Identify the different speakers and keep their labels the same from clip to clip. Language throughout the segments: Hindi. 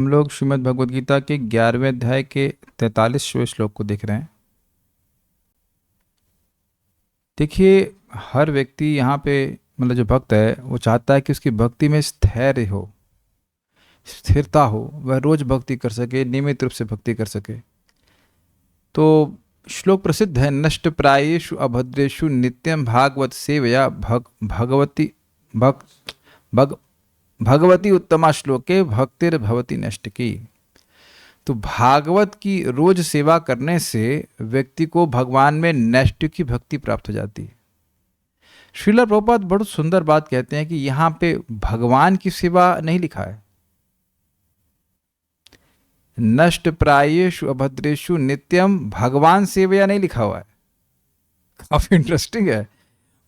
Speaker 1: हम लोग श्रीमद् भगवद गीता के 11वें अध्याय के 43वें श्लोक को देख रहे हैं। देखिए, हर व्यक्ति यहाँ पे मतलब जो भक्त है वो चाहता है कि उसकी भक्ति में स्थैर्य हो, स्थिरता हो, वह रोज भक्ति कर सके, नियमित रूप से भक्ति कर सके। तो श्लोक प्रसिद्ध है, नष्ट प्रायेषु अभद्रेषु नित्यम भागवत सेवया भगवती भग भग भगवती उत्तमा श्लोके भक्तिर भवती नष्ट की। तो भागवत की रोज सेवा करने से व्यक्ति को भगवान में नैष्ठिक की भक्ति प्राप्त हो जाती है। श्रील प्रभुपाद बहुत सुंदर बात कहते हैं कि यहाँ पे भगवान की सेवा नहीं लिखा है, नष्ट प्रायेषु अभद्रेषु नित्यम भगवान सेवया नहीं लिखा हुआ है। काफी इंटरेस्टिंग है।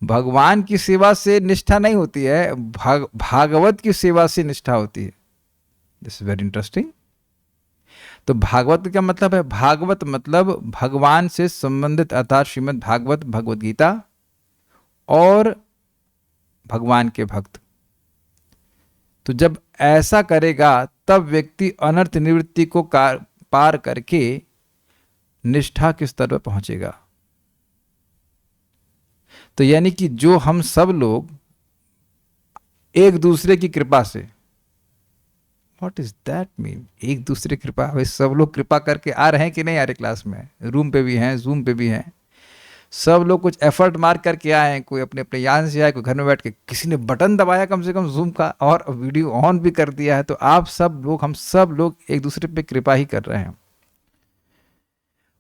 Speaker 1: भगवान की सेवा से निष्ठा नहीं होती है, भागवत की सेवा से निष्ठा होती है। This is very interesting. तो भागवत का मतलब है, भागवत मतलब भगवान से संबंधित, अर्थात श्रीमद् भागवत भगवद गीता और भगवान के भक्त। तो जब ऐसा करेगा तब व्यक्ति अनर्थ निवृत्ति को पार करके निष्ठा के स्तर पर पहुंचेगा। तो यानी कि जो हम सब लोग एक दूसरे की कृपा से, व्हाट इज दैट मीन, एक दूसरे की कृपा, भाई सब लोग कृपा करके आ रहे हैं कि नहीं आ रहे? क्लास में, रूम पे भी हैं, जूम पे भी हैं, सब लोग कुछ एफर्ट मार करके आए हैं। कोई अपने अपने यान से आए, कोई घर में बैठ के, किसी ने बटन दबाया कम से कम जूम का और वीडियो ऑन भी कर दिया है। तो आप सब लोग, हम सब लोग एक दूसरे पे कृपा ही कर रहे हैं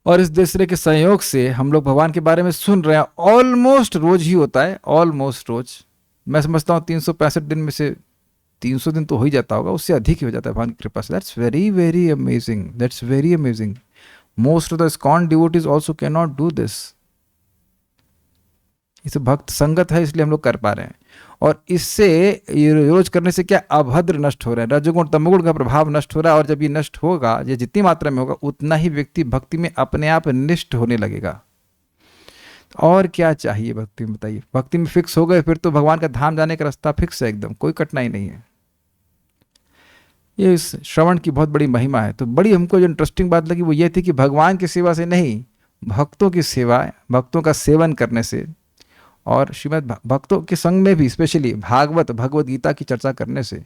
Speaker 1: और इस दूसरे के सहयोग से हम लोग भगवान के बारे में सुन रहे हैं। ऑलमोस्ट रोज ही होता है, ऑलमोस्ट रोज। मैं समझता हूँ 365 दिन में से 300 दिन तो हो ही जाता होगा, उससे अधिक ही हो जाता है भगवान की कृपा से। That's very very amazing, that's very amazing. Most of the ISKCON devotees also can not do this. इसे भक्त संगत है इसलिए हम लोग कर पा रहे हैं। और इससे ये रोज करने से क्या, अभद्र नष्ट हो रहे हैं, रजोगुण तमोगुण का प्रभाव नष्ट हो रहा है। और जब ये नष्ट होगा, ये जितनी मात्रा में होगा, उतना ही व्यक्ति भक्ति में अपने आप निष्ठ होने लगेगा। और क्या चाहिए भक्ति में, बताइए? भक्ति में फिक्स हो गए फिर तो भगवान का धाम जाने का रास्ता फिक्स है, एकदम कोई कठिनाई नहीं है। ये इस श्रवण की बहुत बड़ी महिमा है। तो बड़ी हमको जो इंटरेस्टिंग बात लगी वो ये थी कि भगवान की सेवा से नहीं, भक्तों की सेवा, भक्तों का सेवन करने से और श्रीमद् भक्तों के संग में भी स्पेशली भागवत भगवद गीता की चर्चा करने से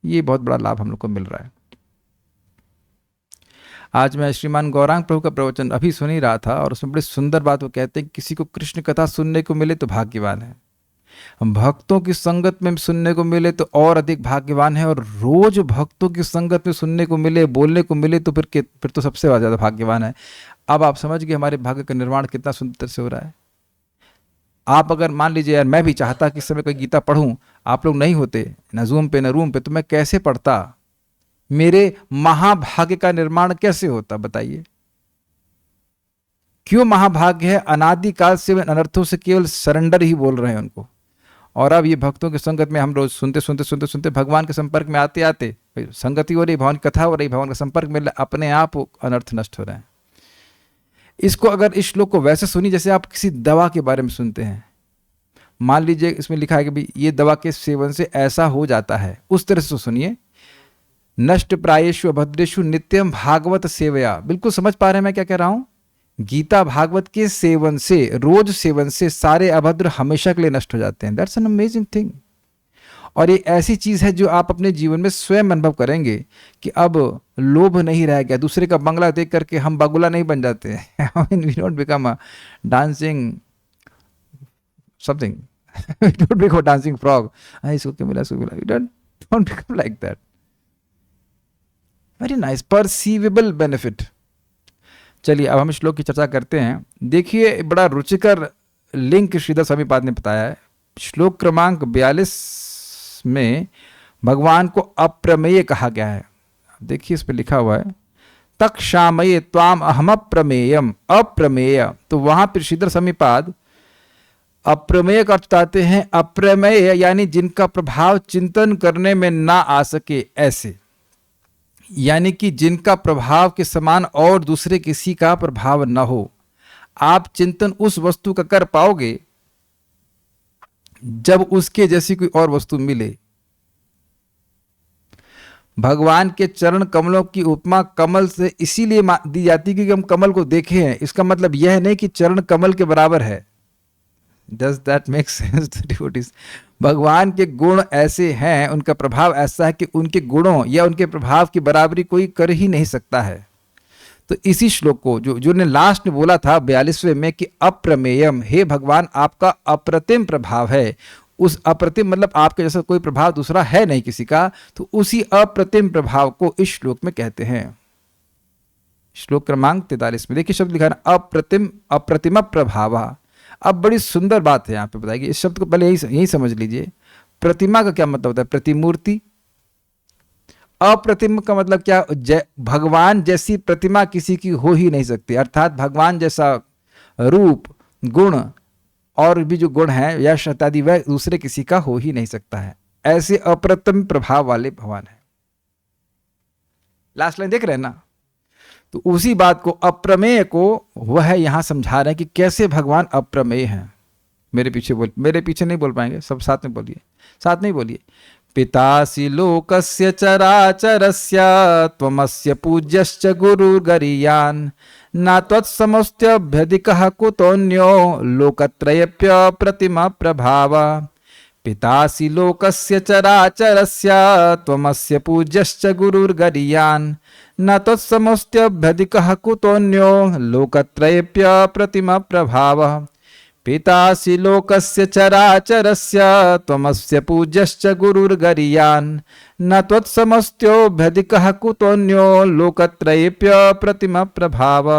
Speaker 1: ये बहुत बड़ा लाभ हम लोग को मिल रहा है। आज मैं श्रीमान गौरांग प्रभु का प्रवचन अभी सुन ही रहा था और उसमें बड़ी सुंदर बात वो कहते हैं, किसी को कृष्ण कथा सुनने को मिले तो भाग्यवान है, भक्तों की संगत में सुनने को मिले तो और अधिक भाग्यवान है, और रोज भक्तों की संगत में सुनने को मिले, बोलने को मिले तो फिर तो सबसे ज़्यादा भाग्यवान है। अब आप समझ गए हमारे भाग्य का निर्माण कितना सुंदर से हो रहा है। आप अगर मान लीजिए, यार मैं भी चाहता कि इस समय कोई गीता पढ़ूं, आप लोग नहीं होते ना जूम पे ना रूम पे, तो मैं कैसे पढ़ता? मेरे महाभाग्य का निर्माण कैसे होता, बताइए? क्यों महाभाग्य है? अनादिकाल से वे अनर्थों से केवल सरेंडर ही बोल रहे हैं उनको। और अब ये भक्तों की संगत में हम रोज सुनते सुनते सुनते सुनते भगवान के संपर्क में आते आते संगति हो रही, भगवान की कथा हो रही, भगवान का संपर्क में अपने आप अनर्थ नष्ट हो रहे हैं। इसको अगर इस श्लोक को वैसे सुनी जैसे आप किसी दवा के बारे में सुनते हैं, मान लीजिए इसमें लिखा है कि भाई ये दवा के सेवन से ऐसा हो जाता है, उस तरह से सुनिए। नष्ट प्रायेषु अभद्रेषु नित्यम भागवत सेवया। बिल्कुल समझ पा रहे हैं मैं क्या कह रहा हूं? गीता भागवत के सेवन से, रोज सेवन से सारे अभद्र हमेशा के लिए नष्ट हो जाते हैं। That's an amazing thing. और ये ऐसी चीज है जो आप अपने जीवन में स्वयं अनुभव करेंगे कि अब लोभ नहीं रह गया। दूसरे का बंगला देख करके हम बगुला नहीं बन जाते हैं। We don't become a dancing something, we don't become a dancing frog. इसको क्या मिला, इसको मिला, we don't become like that. Very nice, perceivable benefit. चलिए अब हम श्लोक की चर्चा करते हैं। देखिए, बड़ा रुचिकर लिंक श्रीधर स्वामी पाद ने बताया है। श्लोक क्रमांक 42 में भगवान को अप्रमेय कहा गया है। देखिए इस पे लिखा हुआ है, तक शामये त्वाम अहम अप्रमेयम, अप्रमेय। तो वहां पर श्रीधर स्वामी पाद अप्रमेय का अर्थ बताते हैं, अप्रमेय यानी जिनका प्रभाव चिंतन करने में ना आ सके, ऐसे। यानी कि जिनका प्रभाव के समान और दूसरे किसी का प्रभाव न हो। आप चिंतन उस वस्तु का कर पाओगे जब उसके जैसी कोई और वस्तु मिले। भगवान के चरण कमलों की उपमा कमल से इसीलिए दी जाती है क्योंकि हम कमल को देखे हैं। इसका मतलब यह नहीं कि चरण कमल के बराबर है। Does that make sense devotees? भगवान के गुण ऐसे हैं, उनका प्रभाव ऐसा है कि उनके गुणों या उनके प्रभाव की बराबरी कोई कर ही नहीं सकता है। तो इसी श्लोक को जो ने लास्ट में बोला था 42वें में कि अप्रमेयम, हे भगवान आपका अप्रतिम प्रभाव है। उस अप्रतिम मतलब आपके जैसा कोई प्रभाव दूसरा है नहीं किसी का, तो उसी अप्रतिम प्रभाव को इस श्लोक में कहते हैं। श्लोक क्रमांक 43 में देखिए शब्द लिखा है अप्रतिम, अप्रतिम प्रभावा। अब बड़ी सुंदर बात है यहाँ पे बताएगी, इस शब्द को पहले यही समझ लीजिए। प्रतिमा का क्या मतलब होता है? प्रतिमूर्ति। अप्रतिम का मतलब क्या? भगवान जैसी प्रतिमा किसी की हो ही नहीं सकती, अर्थात भगवान जैसा रूप, गुण और भी जो गुण है, यश इत्यादि, वह दूसरे किसी का हो ही नहीं सकता है। ऐसे अप्रतिम प्रभाव वाले भगवान है। लास्ट लाइन देख रहे हैं ना? तो उसी बात को, अप्रमेय को, वह यहां समझा रहे हैं कि कैसे भगवान अप्रमेय हैं। मेरे पीछे नहीं बोल पाएंगे, सब साथ में बोलिए, साथ में बोलिए। पितासि लोकस्य चराचरस्य त्वमस्य पूज्यश्च गुरुर्गरीयान् न त्वत्समस्त्यभ्यधिकः कुतोऽन्यो लोकत्रयप्य प्रतिमा प्रभाव। पितासि लोकस्य चराचरस्य त्वमस्य पूज्यश्च गुरुर्गरीयान् न त्वत्समस्त्यभ्यधिकः कुतोऽन्यो लोकत्रयप्य प्रतिमा प्रभाव। पितासि लोकस्य चराचरस्य त्वमस्य पूज्यश्च गुरुर्गरीयान् न त्वत्समस्त्योऽभ्यधिकः कुतोऽन्यो लोकत्रयेप्य प्रतिमा प्रभाव।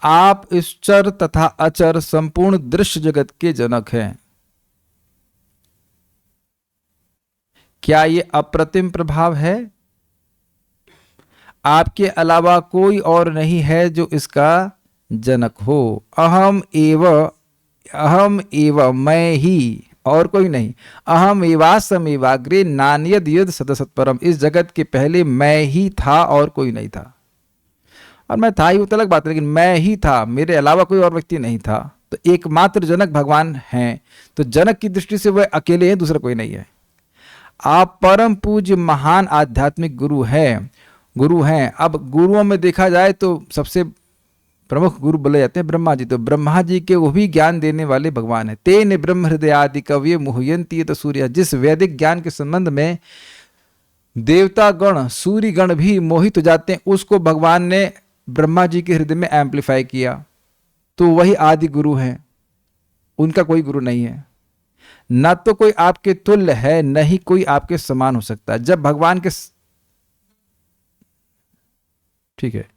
Speaker 1: आप इस चर तथा अचर संपूर्ण दृश्य जगत के जनक हैं। क्या ये अप्रतिम प्रभाव है? आपके अलावा कोई और नहीं है जो इसका जनक हो। अहम एव मैं ही, और कोई नहीं। अहम एवासम एवाग्रे नान्यद युद्ध सतसत्परम। इस जगत के पहले मैं ही था और कोई नहीं था। और मैं था ही वो तो अलग बात है, लेकिन मैं ही था, मेरे अलावा कोई और व्यक्ति नहीं था। तो एकमात्र जनक भगवान हैं। तो जनक की दृष्टि से वह अकेले हैं, दूसरा कोई नहीं है। आप परम पूज्य महान आध्यात्मिक गुरु हैं। अब गुरुओं में देखा जाए तो सबसे प्रमुख गुरु बोले जाते हैं ब्रह्मा जी। तो ब्रह्मा जी के वो भी ज्ञान देने वाले भगवान है। तेन ब्रह्म हृदय आदि कवये मुह्यन्ति तो सूर्य। जिस वैदिक ज्ञान के संबंध में देवता गण, सूर्य गण भी मोहित हो जाते हैं, उसको भगवान ने ब्रह्मा जी के हृदय में एम्पलीफाई किया। तो वही आदि गुरु हैं, उनका कोई गुरु नहीं है। न तो कोई आपके तुल्य है, न ही कोई आपके समान हो सकता है। जब भगवान के, ठीक है,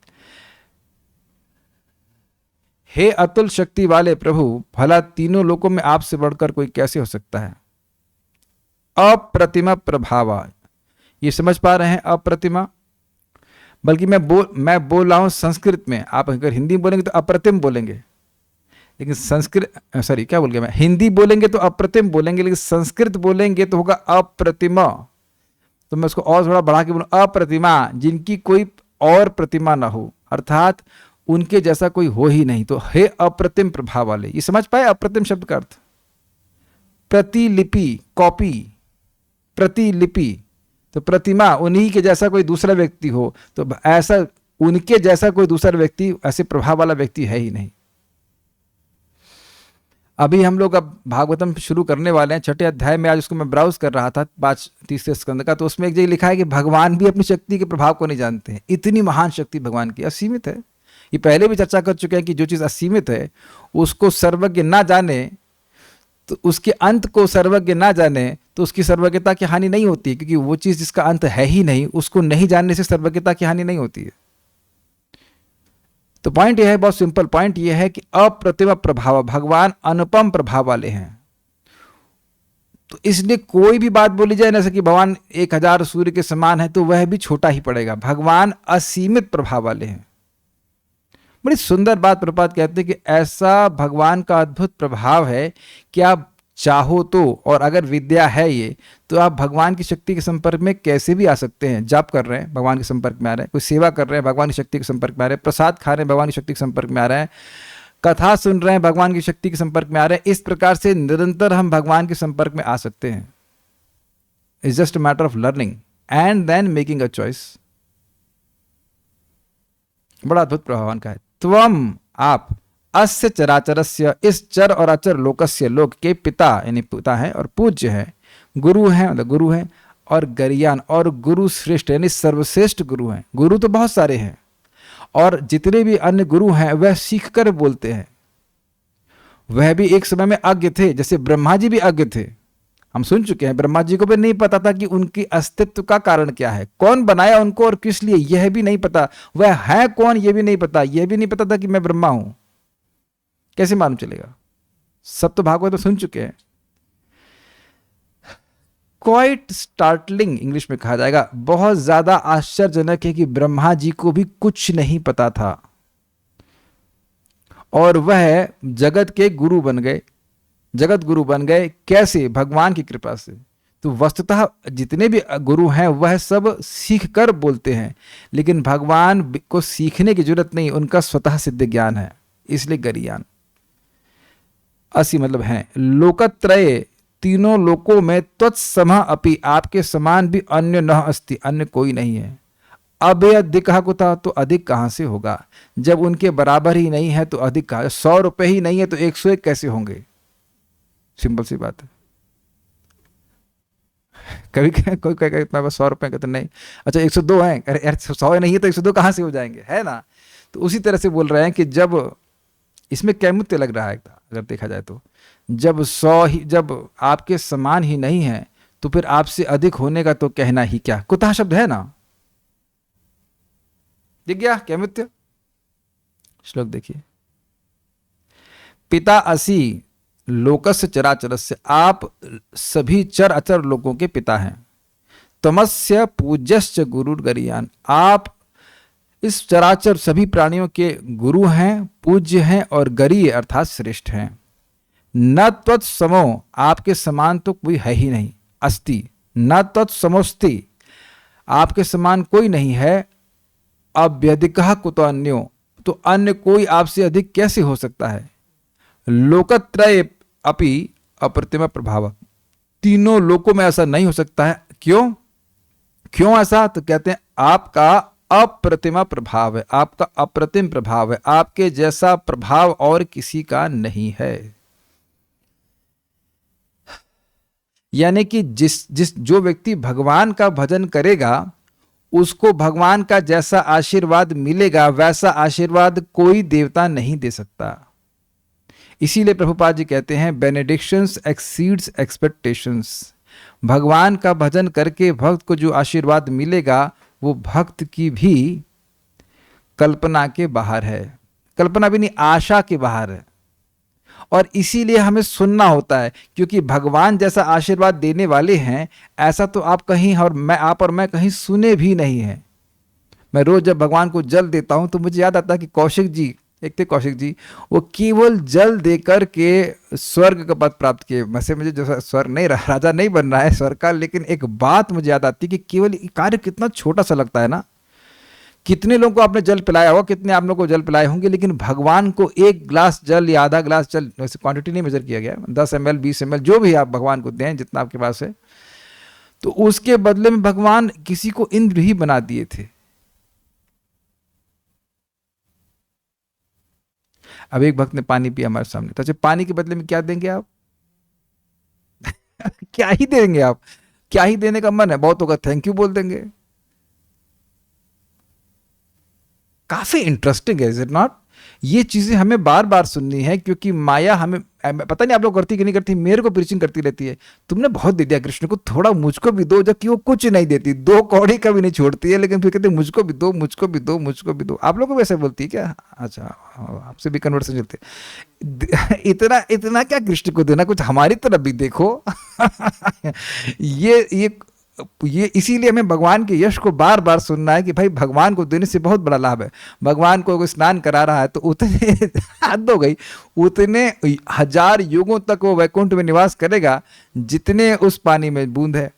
Speaker 1: हे अतुल शक्ति वाले प्रभु, भला तीनों लोकों में आपसे बढ़कर कोई कैसे हो सकता है? अप्रतिमा प्रभावा, ये समझ पा रहे हैं? अप्रतिमा, बल्कि मैं बोल रहा हूं संस्कृत में। आप अगर हिंदी बोलेंगे तो अप्रतिम बोलेंगे, लेकिन हिंदी बोलेंगे तो अप्रतिम बोलेंगे, लेकिन संस्कृत बोलेंगे तो होगा अप्रतिमा। तो मैं उसको और थोड़ा बढ़ा के बोलूं, अप्रतिमा, जिनकी कोई और प्रतिमा ना हो, अर्थात उनके जैसा कोई हो ही नहीं। तो हे अप्रतिम प्रभाव वाले, ये समझ पाए अप्रतिम शब्द का अर्थ? प्रतिलिपि, कॉपी, प्रतिलिपि। तो प्रतिमा, उन्हीं के जैसा कोई दूसरा व्यक्ति हो, तो ऐसा उनके जैसा कोई दूसरा व्यक्ति, ऐसे प्रभाव वाला व्यक्ति है ही नहीं। अभी हम लोग अब भागवतम शुरू करने वाले हैं, 6ठे अध्याय में। आज उसको मैं ब्राउज कर रहा था, 3 स्कंद का। तो उसमें एक जगह लिखा है कि भगवान भी अपनी शक्ति के प्रभाव को नहीं जानते हैं। इतनी महान शक्ति भगवान की, असीमित है। ये पहले भी चर्चा कर चुके हैं कि जो चीज़ असीमित है उसको सर्वज्ञ ना जाने, तो उसके अंत को सर्वज्ञ ना जाने तो उसकी सर्वज्ञता की हानि नहीं होती है, क्योंकि वो चीज़ जिसका अंत है ही नहीं, उसको नहीं जानने से सर्वज्ञता की हानि नहीं होती है। तो पॉइंट यह है, बहुत सिंपल पॉइंट यह है कि अप्रतिम प्रभाव, भगवान अनुपम प्रभाव वाले हैं। तो इसलिए कोई भी बात बोली जाए, जैसे कि भगवान 1000 सूर्य के समान है, तो वह भी छोटा ही पड़ेगा। भगवान असीमित प्रभाव वाले हैं। बड़ी सुंदर बात प्रभुपाद कहते हैं कि ऐसा भगवान का अद्भुत प्रभाव है कि आप चाहो तो, और अगर विद्या है ये, तो आप भगवान की शक्ति के संपर्क में कैसे भी आ सकते हैं। जाप कर रहे हैं, भगवान के संपर्क में आ रहे हैं। कोई सेवा कर रहे हैं, भगवान की शक्ति के संपर्क में आ रहे हैं। प्रसाद खा रहे हैं, भगवान की शक्ति के संपर्क में आ रहे हैं। कथा सुन रहे हैं, भगवान की शक्ति के संपर्क में आ रहे हैं। इस प्रकार से निरंतर हम भगवान के संपर्क में आ सकते हैं। Is just a matter of learning and then making a choice. बड़ा अद्भुत प्रभावान का है। त्वम आप, अस्य चराचरस्य इस चर और अचर लोकस्य लोक के पिता यानी पिता है और पूज्य है, गुरु है मतलब गुरु है, और गरियान और गुरु श्रेष्ठ यानी सर्वश्रेष्ठ गुरु हैं। गुरु तो बहुत सारे हैं और जितने भी अन्य गुरु हैं वह सीख कर बोलते हैं। वह भी एक समय में अज्ञ थे, जैसे ब्रह्मा जी भी अज्ञ थे। हम सुन चुके हैं ब्रह्मा जी को भी नहीं पता था कि उनकी अस्तित्व का कारण क्या है, कौन बनाया उनको और किस लिए, यह भी नहीं पता। वह है कौन यह भी नहीं पता, यह भी नहीं पता था कि मैं ब्रह्मा हूं। कैसे मालूम चलेगा? सब तो भागवत तो सुन चुके हैं। क्वाइट स्टार्टलिंग इंग्लिश में कहा जाएगा, बहुत ज्यादा आश्चर्यजनक है कि ब्रह्मा जी को भी कुछ नहीं पता था और वह जगत के गुरु बन गए, जगत गुरु बन गए। कैसे? भगवान की कृपा से। तो वस्तुतः जितने भी गुरु हैं वह सब सीख कर बोलते हैं, लेकिन भगवान को सीखने की जरूरत नहीं, उनका स्वतः सिद्ध ज्ञान है, इसलिए गरियान। असी मतलब है। लोकत्रय, तीनों लोकों में त्वत्सम अपि, आपके समान भी अन्य न अस्ति, अन्य कोई नहीं है। अभ्यधिक कुतः, तो अधिक कहां से होगा? जब उनके बराबर ही नहीं है तो अधिक कहां? 100 रुपए ही नहीं है तो 101 कैसे होंगे? सिंपल सी बात है। कभी कोई कहेगा इतना बस 100 रुपए का तो नहीं, अच्छा 102 है, अरे यार 100 नहीं है तो 102 कहां से हो जाएंगे, है ना? तो उसी तरह से बोल रहे हैं कि जब इसमें कैमुत्य लग रहा है अगर देखा जाए तो, जब 100 ही, जब आपके समान ही नहीं है तो फिर आपसे अधिक होने का तो कहना ही क्या। कुतः शब्द है ना, दिख गया कैमुत्य। श्लोक देखिए, पिता असि लोकस्य चराचरस्य, आप सभी चर अचर लोगों के पिता हैं। तमस्य पूज्यश्च गुरुर गरियान, आप इस चराचर सभी प्राणियों के गुरु हैं, पूज्य हैं और गरीय अर्थात श्रेष्ठ हैं। न त्वत्समो, आपके समान तो कोई है ही नहीं। अस्ति न तत्समोस्ति, आपके समान कोई नहीं है। अभ्यधिकः कुतो अन्यो, तो अन्य कोई आपसे अधिक कैसे हो सकता है। लोकत्रय अपि अप्रतिम प्रभाव, तीनों लोकों में ऐसा नहीं हो सकता है। क्यों? क्यों ऐसा? तो कहते हैं आपका अप्रतिम प्रभाव है, आपका अप्रतिम प्रभाव है, आपके जैसा प्रभाव और किसी का नहीं है। यानी कि जिस जो व्यक्ति भगवान का भजन करेगा उसको भगवान का जैसा आशीर्वाद मिलेगा वैसा आशीर्वाद कोई देवता नहीं दे सकता। इसीलिए प्रभुपाद जी कहते हैं बेनेडिक्शंस एक्सीड्स एक्सपेक्टेशंस। भगवान का भजन करके भक्त को जो आशीर्वाद मिलेगा वो भक्त की भी कल्पना के बाहर है, कल्पना भी नहीं, आशा के बाहर है। और इसीलिए हमें सुनना होता है, क्योंकि भगवान जैसा आशीर्वाद देने वाले हैं ऐसा तो आप कहीं और मैं कहीं सुने भी नहीं है। मैं रोज जब भगवान को जल देता हूं तो मुझे याद आता है कि कौशिक जी, एक थे कौशिक जी, वो केवल जल देकर के स्वर्ग का पद प्राप्त किए। वैसे मुझे जो स्वर्ग नहीं, राजा नहीं बन रहा है स्वर्ग का, लेकिन एक बात मुझे याद आती है कि केवल कार्य कितना छोटा सा लगता है ना। कितने लोगों को आपने जल पिलाया होगा, कितने आप लोगों को जल पिलाए होंगे, लेकिन भगवान को एक ग्लास जल या आधा ग्लास जल, वैसे क्वांटिटी नहीं मेजर किया गया, 10 ml 20 ml जो भी आप भगवान को दें जितना आपके पास है, तो उसके बदले में भगवान किसी को इंद्र ही बना दिए थे। अब एक भक्त ने पानी पिया हमारे सामने, तो अच्छा पानी के बदले में क्या देंगे आप? क्या ही देंगे आप? क्या ही देने का मन है? बहुत होगा थैंक यू बोल देंगे। काफी इंटरेस्टिंग है, इज इट नॉट? ये चीजें हमें बार बार सुननी है, क्योंकि माया हमें, पता नहीं आप लोग करती कि नहीं करती, मेरे को प्रीचिंग करती रहती है, तुमने बहुत दे दिया कृष्ण को, थोड़ा मुझको भी दो, जबकि वो कुछ नहीं देती, 2 कौड़ी का भी नहीं छोड़ती है, लेकिन फिर कहते मुझको भी दो, मुझको भी दो, मुझको भी दो। आप लोग को वैसे बोलती है क्या? अच्छा, आपसे भी कन्वर्सेशन चलते। इतना इतना क्या कृष्ण को देना, कुछ हमारी तरफ भी देखो। ये इसीलिए हमें भगवान के यश को बार बार सुनना है कि भाई भगवान को देने से बहुत बड़ा लाभ है। भगवान को कोई स्नान करा रहा है तो उतने हद हो गई, उतने 1000 युगों तक वो वैकुंठ में निवास करेगा जितने उस पानी में बूंद है।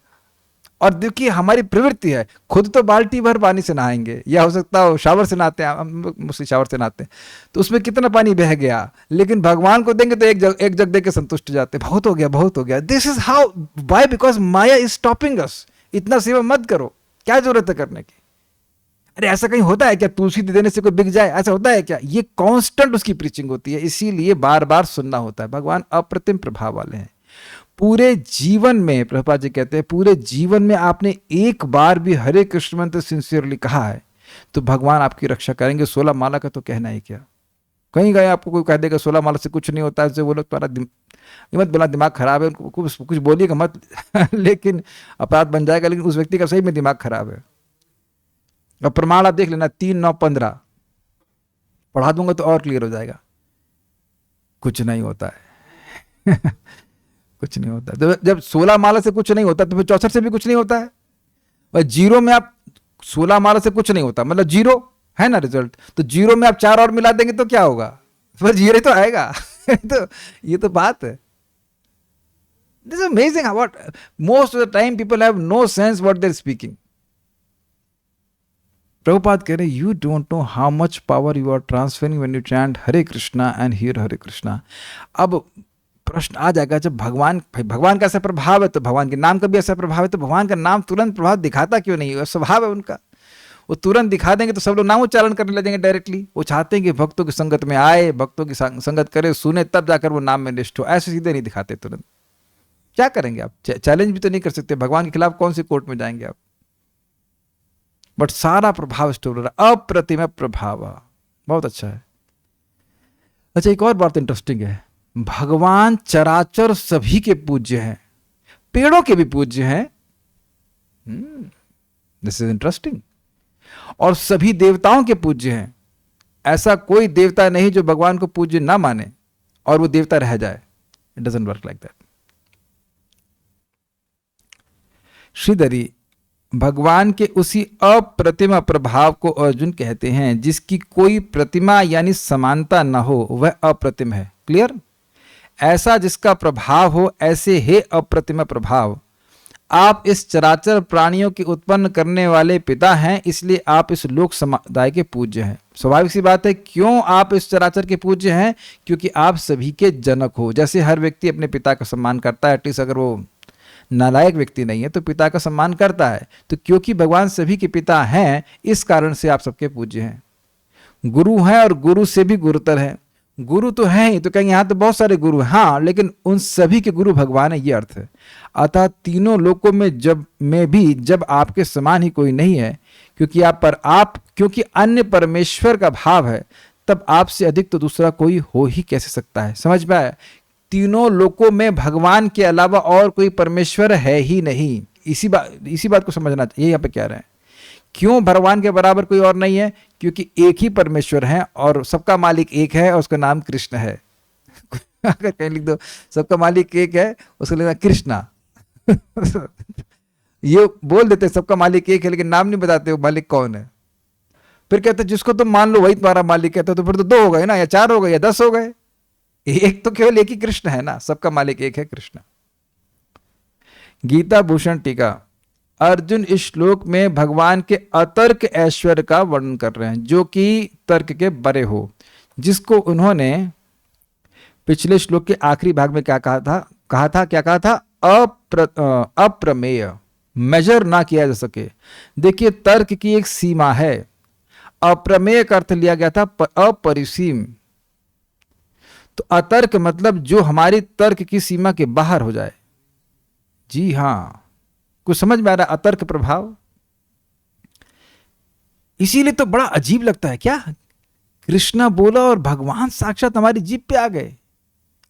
Speaker 1: और देखिए हमारी प्रवृत्ति है, खुद तो बाल्टी भर पानी से नहाएंगे, या हो सकता हो शावर से नहाते हैं, हम लोग मुझसे शावर से नहाते हैं, तो उसमें कितना पानी बह गया, लेकिन भगवान को देंगे तो एक जग दे के संतुष्ट हो जाते, बहुत हो गया बहुत हो गया। This is how, why, because maya is stopping us. इतना सेवा मत करो, क्या जरूरत है करने की। अरे ऐसा कहीं होता है क्या, तुलसी देने से कोई बिक जाए, ऐसा होता है क्या? ये कांस्टेंट उसकी प्रीचिंग होती है, इसीलिए बार बार सुनना होता है। भगवान अप्रतिम प्रभाव वाले हैं। पूरे जीवन में, प्रभुपाद जी कहते हैं, पूरे जीवन में आपने एक बार भी हरे कृष्ण मंत्र सिंसियरली कहा है तो भगवान आपकी रक्षा करेंगे। 16 माला का तो कहना ही क्या। कहीं गए आपको कोई कह देगा 16 माला से कुछ नहीं होता है, वो लोग तुम्हारा मत बोला दिमाग खराब है, उनको कुछ बोलिएगा मत लेकिन अपराध बन जाएगा, लेकिन उस व्यक्ति का सही में दिमाग खराब है। अब प्रमाण आप देख लेना, 3, 9, 15 पढ़ा दूंगा तो और क्लियर हो जाएगा। कुछ नहीं होता है कुछ नहीं होता। तो जब 16 माला से कुछ नहीं होता तो फिर 64 से भी कुछ नहीं होता है। और जीरो में आप 16 माला से कुछ नहीं होता मतलब जीरो है ना रिजल्ट, तो जीरो में आप 4 और मिला देंगे तो क्या होगा, फिर जीरो तो आएगा तो ये तो बात है। This is amazing what most of the time people have no sense what they are speaking. Prabhupada कह रहे you don't know how much power you are transferring when you chant Hare Krishna and hear Hare Krishna. अब प्रश्न आ जाएगा, जब भगवान का ऐसा प्रभाव है तो भगवान के नाम का भी ऐसा प्रभाव है, तो भगवान का नाम तुरंत प्रभाव दिखाता क्यों नहीं है? स्वभाव है उनका, वो तुरंत दिखा देंगे तो सब लोग नाम उच्चारण करने लगेंगे डायरेक्टली। वो चाहते हैं कि भक्तों की संगत में आए, भक्तों की संगत करे, सुने, तब जाकर वो नाम में निष्ठ हो। ऐसे सीधे नहीं दिखाते तुरंत। क्या करेंगे आप? चैलेंज भी तो नहीं कर सकते, भगवान के खिलाफ कौन सी कोर्ट में जाएंगे आप? बट सारा प्रभाव स्टोर हो रहा है, अप्रतिम प्रभाव, बहुत अच्छा है। अच्छा, एक और बात इंटरेस्टिंग है, भगवान चराचर सभी के पूज्य हैं, पेड़ों के भी पूज्य हैं। This is interesting. और सभी देवताओं के पूज्य हैं। ऐसा कोई देवता नहीं जो भगवान को पूज्य ना माने और वो देवता रह जाए। It doesn't work like that. Shridhari, भगवान के उसी अप्रतिमा प्रभाव को अर्जुन कहते हैं जिसकी कोई प्रतिमा यानी समानता न हो, वह अप्रतिम है। क्लियर? ऐसा जिसका प्रभाव हो, ऐसे हे अप्रतिमा प्रभाव। आप इस चराचर प्राणियों की उत्पन्न करने वाले पिता हैं, इसलिए आप इस लोक समुदाय के पूज्य हैं। स्वाभाविक सी बात है, क्यों आप इस चराचर के पूज्य हैं? क्योंकि आप सभी के जनक हो। जैसे हर व्यक्ति अपने पिता का सम्मान करता है, एटलीस्ट अगर वो नालायक व्यक्ति नहीं है तो पिता का सम्मान करता है, तो क्योंकि भगवान सभी के पिता हैं, इस कारण से आप सबके पूज्य हैं। गुरु हैं और गुरु से भी गुरुतर हैं। गुरु तो हैं ही, तो कहेंगे यहाँ तो बहुत सारे गुरु हैं, हाँ, लेकिन उन सभी के गुरु भगवान है, ये अर्थ है। अतः तीनों लोकों में भी जब आपके समान ही कोई नहीं है, क्योंकि अन्य परमेश्वर का भाव है, तब आपसे अधिक तो दूसरा कोई हो ही कैसे सकता है। समझ में आया? तीनों लोकों में भगवान के अलावा और कोई परमेश्वर है ही नहीं। इसी बात को समझना चाहिए। यहाँ पे कह रहे हैं क्यों भगवान के बराबर कोई और नहीं है? क्योंकि एक ही परमेश्वर है और सबका मालिक एक है और उसका नाम कृष्ण है। अगर कहीं लिख दो सबका मालिक एक है, उसका लिखना कृष्णा ये बोल देते सबका मालिक एक है, लेकिन नाम नहीं बताते वो मालिक कौन है। फिर कहते जिसको तुम मान लो वही तुम्हारा मालिक है, तो फिर तो 2 हो गए ना, या 4 हो गए या 10 हो गए। एक तो केवल एक ही कृष्ण है ना, सबका मालिक एक है कृष्ण। गीता भूषण टीका। अर्जुन इस श्लोक में भगवान के अतर्क ऐश्वर्य का वर्णन कर रहे हैं, जो कि तर्क के बड़े हो, जिसको उन्होंने पिछले श्लोक के आखिरी भाग में क्या कहा था? अप्रमेय, मेजर ना किया जा सके। देखिए, तर्क की एक सीमा है। अप्रमेय का अर्थ लिया गया था अपरिसीम। तो अतर्क मतलब जो हमारी तर्क की सीमा के बाहर हो जाए। जी हां, कुछ समझ में आ रहा है? अतर्क प्रभाव। इसीलिए तो बड़ा अजीब लगता है, क्या कृष्णा बोला और भगवान साक्षात हमारी जीभ पे आ गए।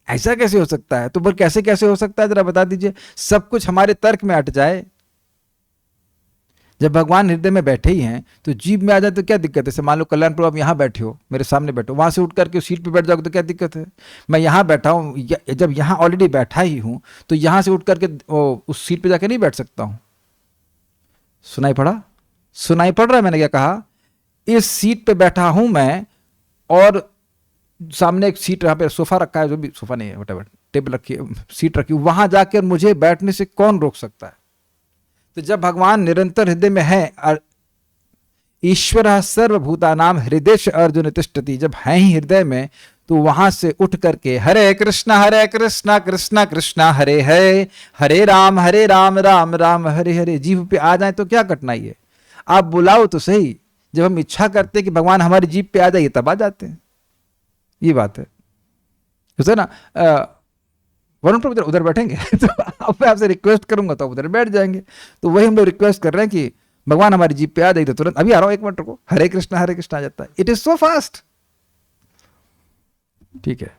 Speaker 1: ऐसा कैसे हो सकता है? तो पर कैसे हो सकता है, जरा बता दीजिए। सब कुछ हमारे तर्क में अट जाए। जब भगवान हृदय में बैठे ही हैं तो जीभ में आ जाए तो क्या दिक्कत है? जैसे मान लो कल्याणपुर आप यहाँ बैठे हो, मेरे सामने बैठो, वहां से उठ करके सीट पे बैठ जाओगे तो क्या दिक्कत है? मैं यहाँ बैठा हूँ, जब यहाँ ऑलरेडी बैठा ही हूँ तो यहाँ से उठ करके उस सीट पे जाके नहीं बैठ सकता हूँ। सुनाई पड़ रहा है मैंने क्या कहा? इस सीट पे बैठा हूं मैं और सामने एक सीट, यहाँ पे सोफा रखा है, जो भी सोफा नहीं है, वटेवर टेबल रखी है, सीट रखी, वहां जाकर मुझे बैठने से कौन रोक सकता है? तो जब भगवान निरंतर हृदय में है, ईश्वर सर्वभूतानाम हृदय अर्जुन तिष्ठति, जब है ही हृदय में, तो वहां से उठ करके हरे कृष्णा कृष्णा कृष्णा हरे हरे, हरे राम राम राम हरे हरे जीभ पे आ जाए तो क्या कठिनाई है। आप बुलाओ तो सही, जब हम इच्छा करते हैं कि भगवान हमारी जीभ पे आ जाइए तब आ जाते हैं। ये बात है, है ना। वरुण प्रभु उधर बैठेंगे तो अब मैं आपसे रिक्वेस्ट करूंगा तो उधर बैठ जाएंगे। तो वही हम लोग रिक्वेस्ट कर रहे हैं कि भगवान हमारी जीभ पे आ जाए, तो तुरंत अभी आ रहा हूं, 1 मिनट रुको, हरे कृष्णा आ जाता है। It is so fast. ठीक है।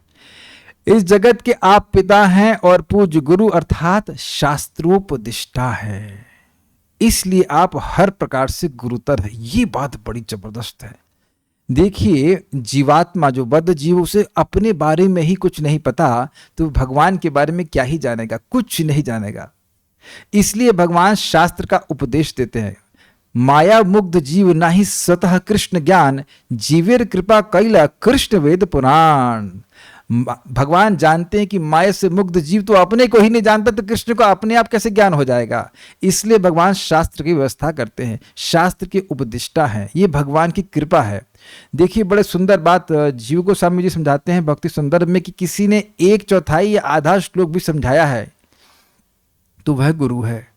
Speaker 1: इस जगत के आप पिता हैं और पूज्य गुरु अर्थात शास्त्रोपदिष्टा है, इसलिए आप हर प्रकार से गुरुतर है। ये बात बड़ी जबरदस्त है। देखिए, जीवात्मा जो बद्ध जीव, उसे अपने बारे में ही कुछ नहीं पता, तो भगवान के बारे में क्या ही जानेगा, कुछ नहीं जानेगा। इसलिए भगवान शास्त्र का उपदेश देते हैं। माया मुग्ध जीव नाही स्वतः कृष्ण ज्ञान, जीवेर कृपा कैला कृष्ण वेद पुराण। भगवान जानते हैं कि माया से मुग्ध जीव तो अपने को ही नहीं जानता, तो कृष्ण को अपने आप कैसे ज्ञान हो जाएगा। इसलिए भगवान शास्त्र की व्यवस्था करते हैं, शास्त्र के उपदिष्टा हैं। ये भगवान की कृपा है। देखिए, बड़े सुंदर बात जीव गोस्वामी जी समझाते हैं भक्ति संदर्भ में कि किसी ने 1/4 या आधा श्लोक भी समझाया है तो वह गुरु है।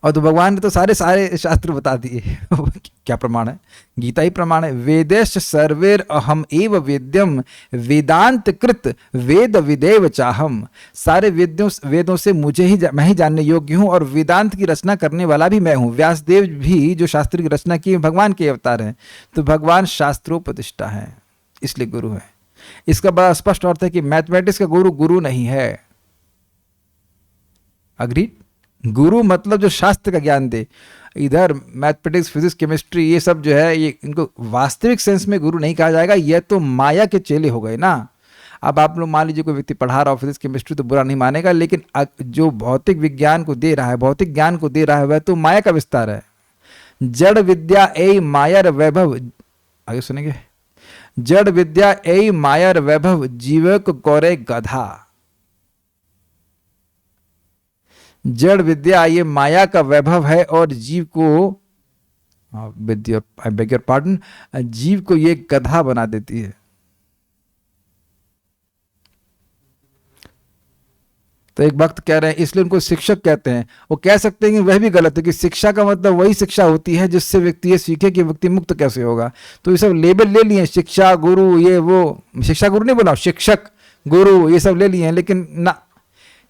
Speaker 1: और तो भगवान ने तो सारे शास्त्र बता दिए। क्या प्रमाण है? गीता ही प्रमाण है। वेदेश सर्वेर अहम एव वेद्यम, वेदांत कृत वेद विदेव चाहम। सारे वेदों से मैं ही जानने योग्य हूँ, और वेदांत की रचना करने वाला भी मैं हूँ। व्यासदेव भी जो शास्त्र की रचना की भगवान के अवतार हैं। तो भगवान शास्त्रोपदिष्टा है, इसलिए गुरु है। इसका बड़ा स्पष्ट अर्थ है कि मैथमेटिक्स का गुरु नहीं है। अग्री? गुरु मतलब जो शास्त्र का ज्ञान दे। इधर मैथमेटिक्स, फिजिक्स, केमिस्ट्री, ये सब जो है, ये इनको वास्तविक सेंस में गुरु नहीं कहा जाएगा। यह तो माया के चेले हो गए ना। अब आप लोग मान लीजिए कोई व्यक्ति पढ़ा रहा हो फिजिक्स केमिस्ट्री, तो बुरा नहीं मानेगा, लेकिन जो भौतिक विज्ञान को दे रहा है, भौतिक ज्ञान को दे रहा है, वह तो माया का विस्तार है। जड़ विद्या ए मायर वैभव, आगे सुनेंगे, जड़ विद्या ए मायर वैभव, जीवक गौरे गधा। जड़ विद्या ये माया का वैभव है, और जीव को, आई बेग योर पार्डन, जीव को ये गधा बना देती है। तो एक भक्त कह रहे हैं इसलिए उनको शिक्षक कहते हैं। वो कह सकते हैं कि वह भी गलत है, कि शिक्षा का मतलब वही शिक्षा होती है जिससे व्यक्ति ये सीखे कि व्यक्ति मुक्त कैसे होगा। तो ये सब लेबल ले लिए, शिक्षा गुरु, ये वो, शिक्षा गुरु नहीं बोला, शिक्षक गुरु ये सब ले लिए हैं, लेकिन ना,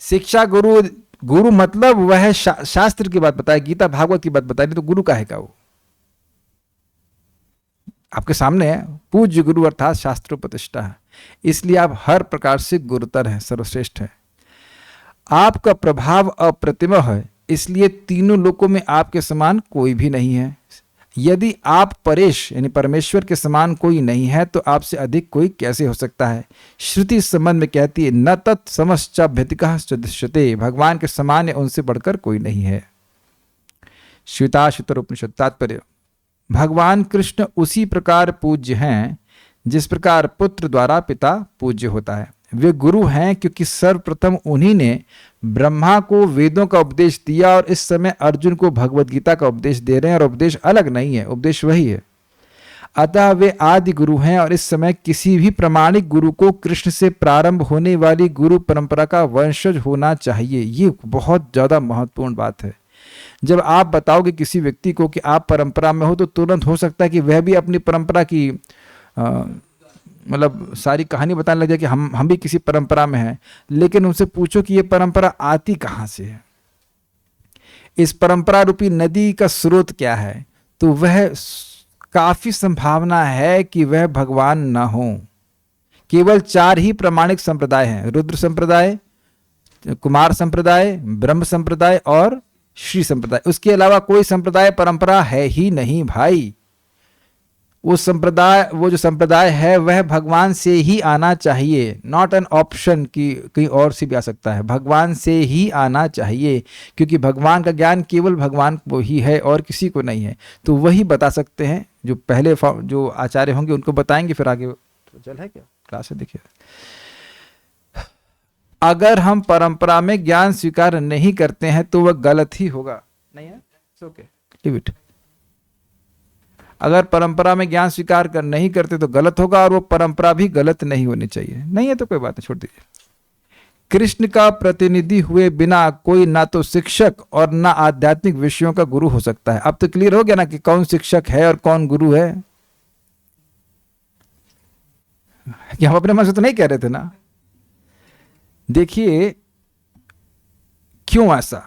Speaker 1: शिक्षा गुरु मतलब वह शास्त्र की बात बताए, गीता भागवत की बात बताए, नहीं तो गुरु का है क्या? वो आपके सामने है, पूज्य गुरु अर्थात शास्त्रोपदिष्टा है। इसलिए आप हर प्रकार से गुरुतर हैं, सर्वश्रेष्ठ है। आपका प्रभाव अप्रतिम है, इसलिए तीनों लोकों में आपके समान कोई भी नहीं है। यदि आप परेश यानी परमेश्वर के समान कोई नहीं है, तो आपसे अधिक कोई कैसे हो सकता है। श्रुति इस संबंध में कहती है, न तत् समश्चाभ्यतिकः दृश्यते, भगवान के समान या उनसे बढ़कर कोई नहीं है। श्वेताश्वतर उपनिषद तात्पर्य, भगवान कृष्ण उसी प्रकार पूज्य हैं जिस प्रकार पुत्र द्वारा पिता पूज्य होता है। वे गुरु हैं क्योंकि सर्वप्रथम उन्हीं ने ब्रह्मा को वेदों का उपदेश दिया, और इस समय अर्जुन को भगवत गीता का उपदेश दे रहे हैं, और उपदेश अलग नहीं है, उपदेश वही है। अतः वे आदि गुरु हैं, और इस समय किसी भी प्रामाणिक गुरु को कृष्ण से प्रारंभ होने वाली गुरु परंपरा का वंशज होना चाहिए। ये बहुत ज्यादा महत्वपूर्ण बात है। जब आप बताओगे किसी व्यक्ति को कि आप परंपरा में हो, तो तुरंत हो सकता है कि वह भी अपनी परंपरा की मतलब सारी कहानी बताने लगे कि हम भी किसी परंपरा में हैं। लेकिन उनसे पूछो कि ये परंपरा आती कहाँ से है, इस परंपरा रूपी नदी का स्रोत क्या है, तो वह काफी संभावना है कि वह भगवान न हो। केवल 4 ही प्रामाणिक संप्रदाय हैं, रुद्र संप्रदाय, कुमार संप्रदाय, ब्रह्म संप्रदाय और श्री संप्रदाय। उसके अलावा कोई संप्रदाय परंपरा है ही नहीं भाई। वो जो संप्रदाय है वह भगवान से ही आना चाहिए, नॉट एन ऑप्शन कि कहीं और से भी आ सकता है, भगवान से ही आना चाहिए, क्योंकि भगवान का ज्ञान केवल भगवान को ही है और किसी को नहीं है। तो वही बता सकते हैं, जो पहले जो आचार्य होंगे उनको बताएंगे, फिर आगे चल है क्या क्लास है। देखिए, अगर हम परंपरा में ज्ञान स्वीकार नहीं करते हैं तो वह गलत ही होगा। नहीं है, ओके, लीव इट। अगर परंपरा में ज्ञान स्वीकार कर नहीं करते तो गलत होगा, और वो परंपरा भी गलत नहीं होनी चाहिए। नहीं है तो कोई बात नहीं, छोड़ दीजिए। कृष्ण का प्रतिनिधि हुए बिना कोई ना तो शिक्षक और ना आध्यात्मिक विषयों का गुरु हो सकता है। अब तो क्लियर हो गया ना कि कौन शिक्षक है और कौन गुरु है। कि हम अपने मन से तो नहीं कह रहे थे ना। देखिए क्यों ऐसा,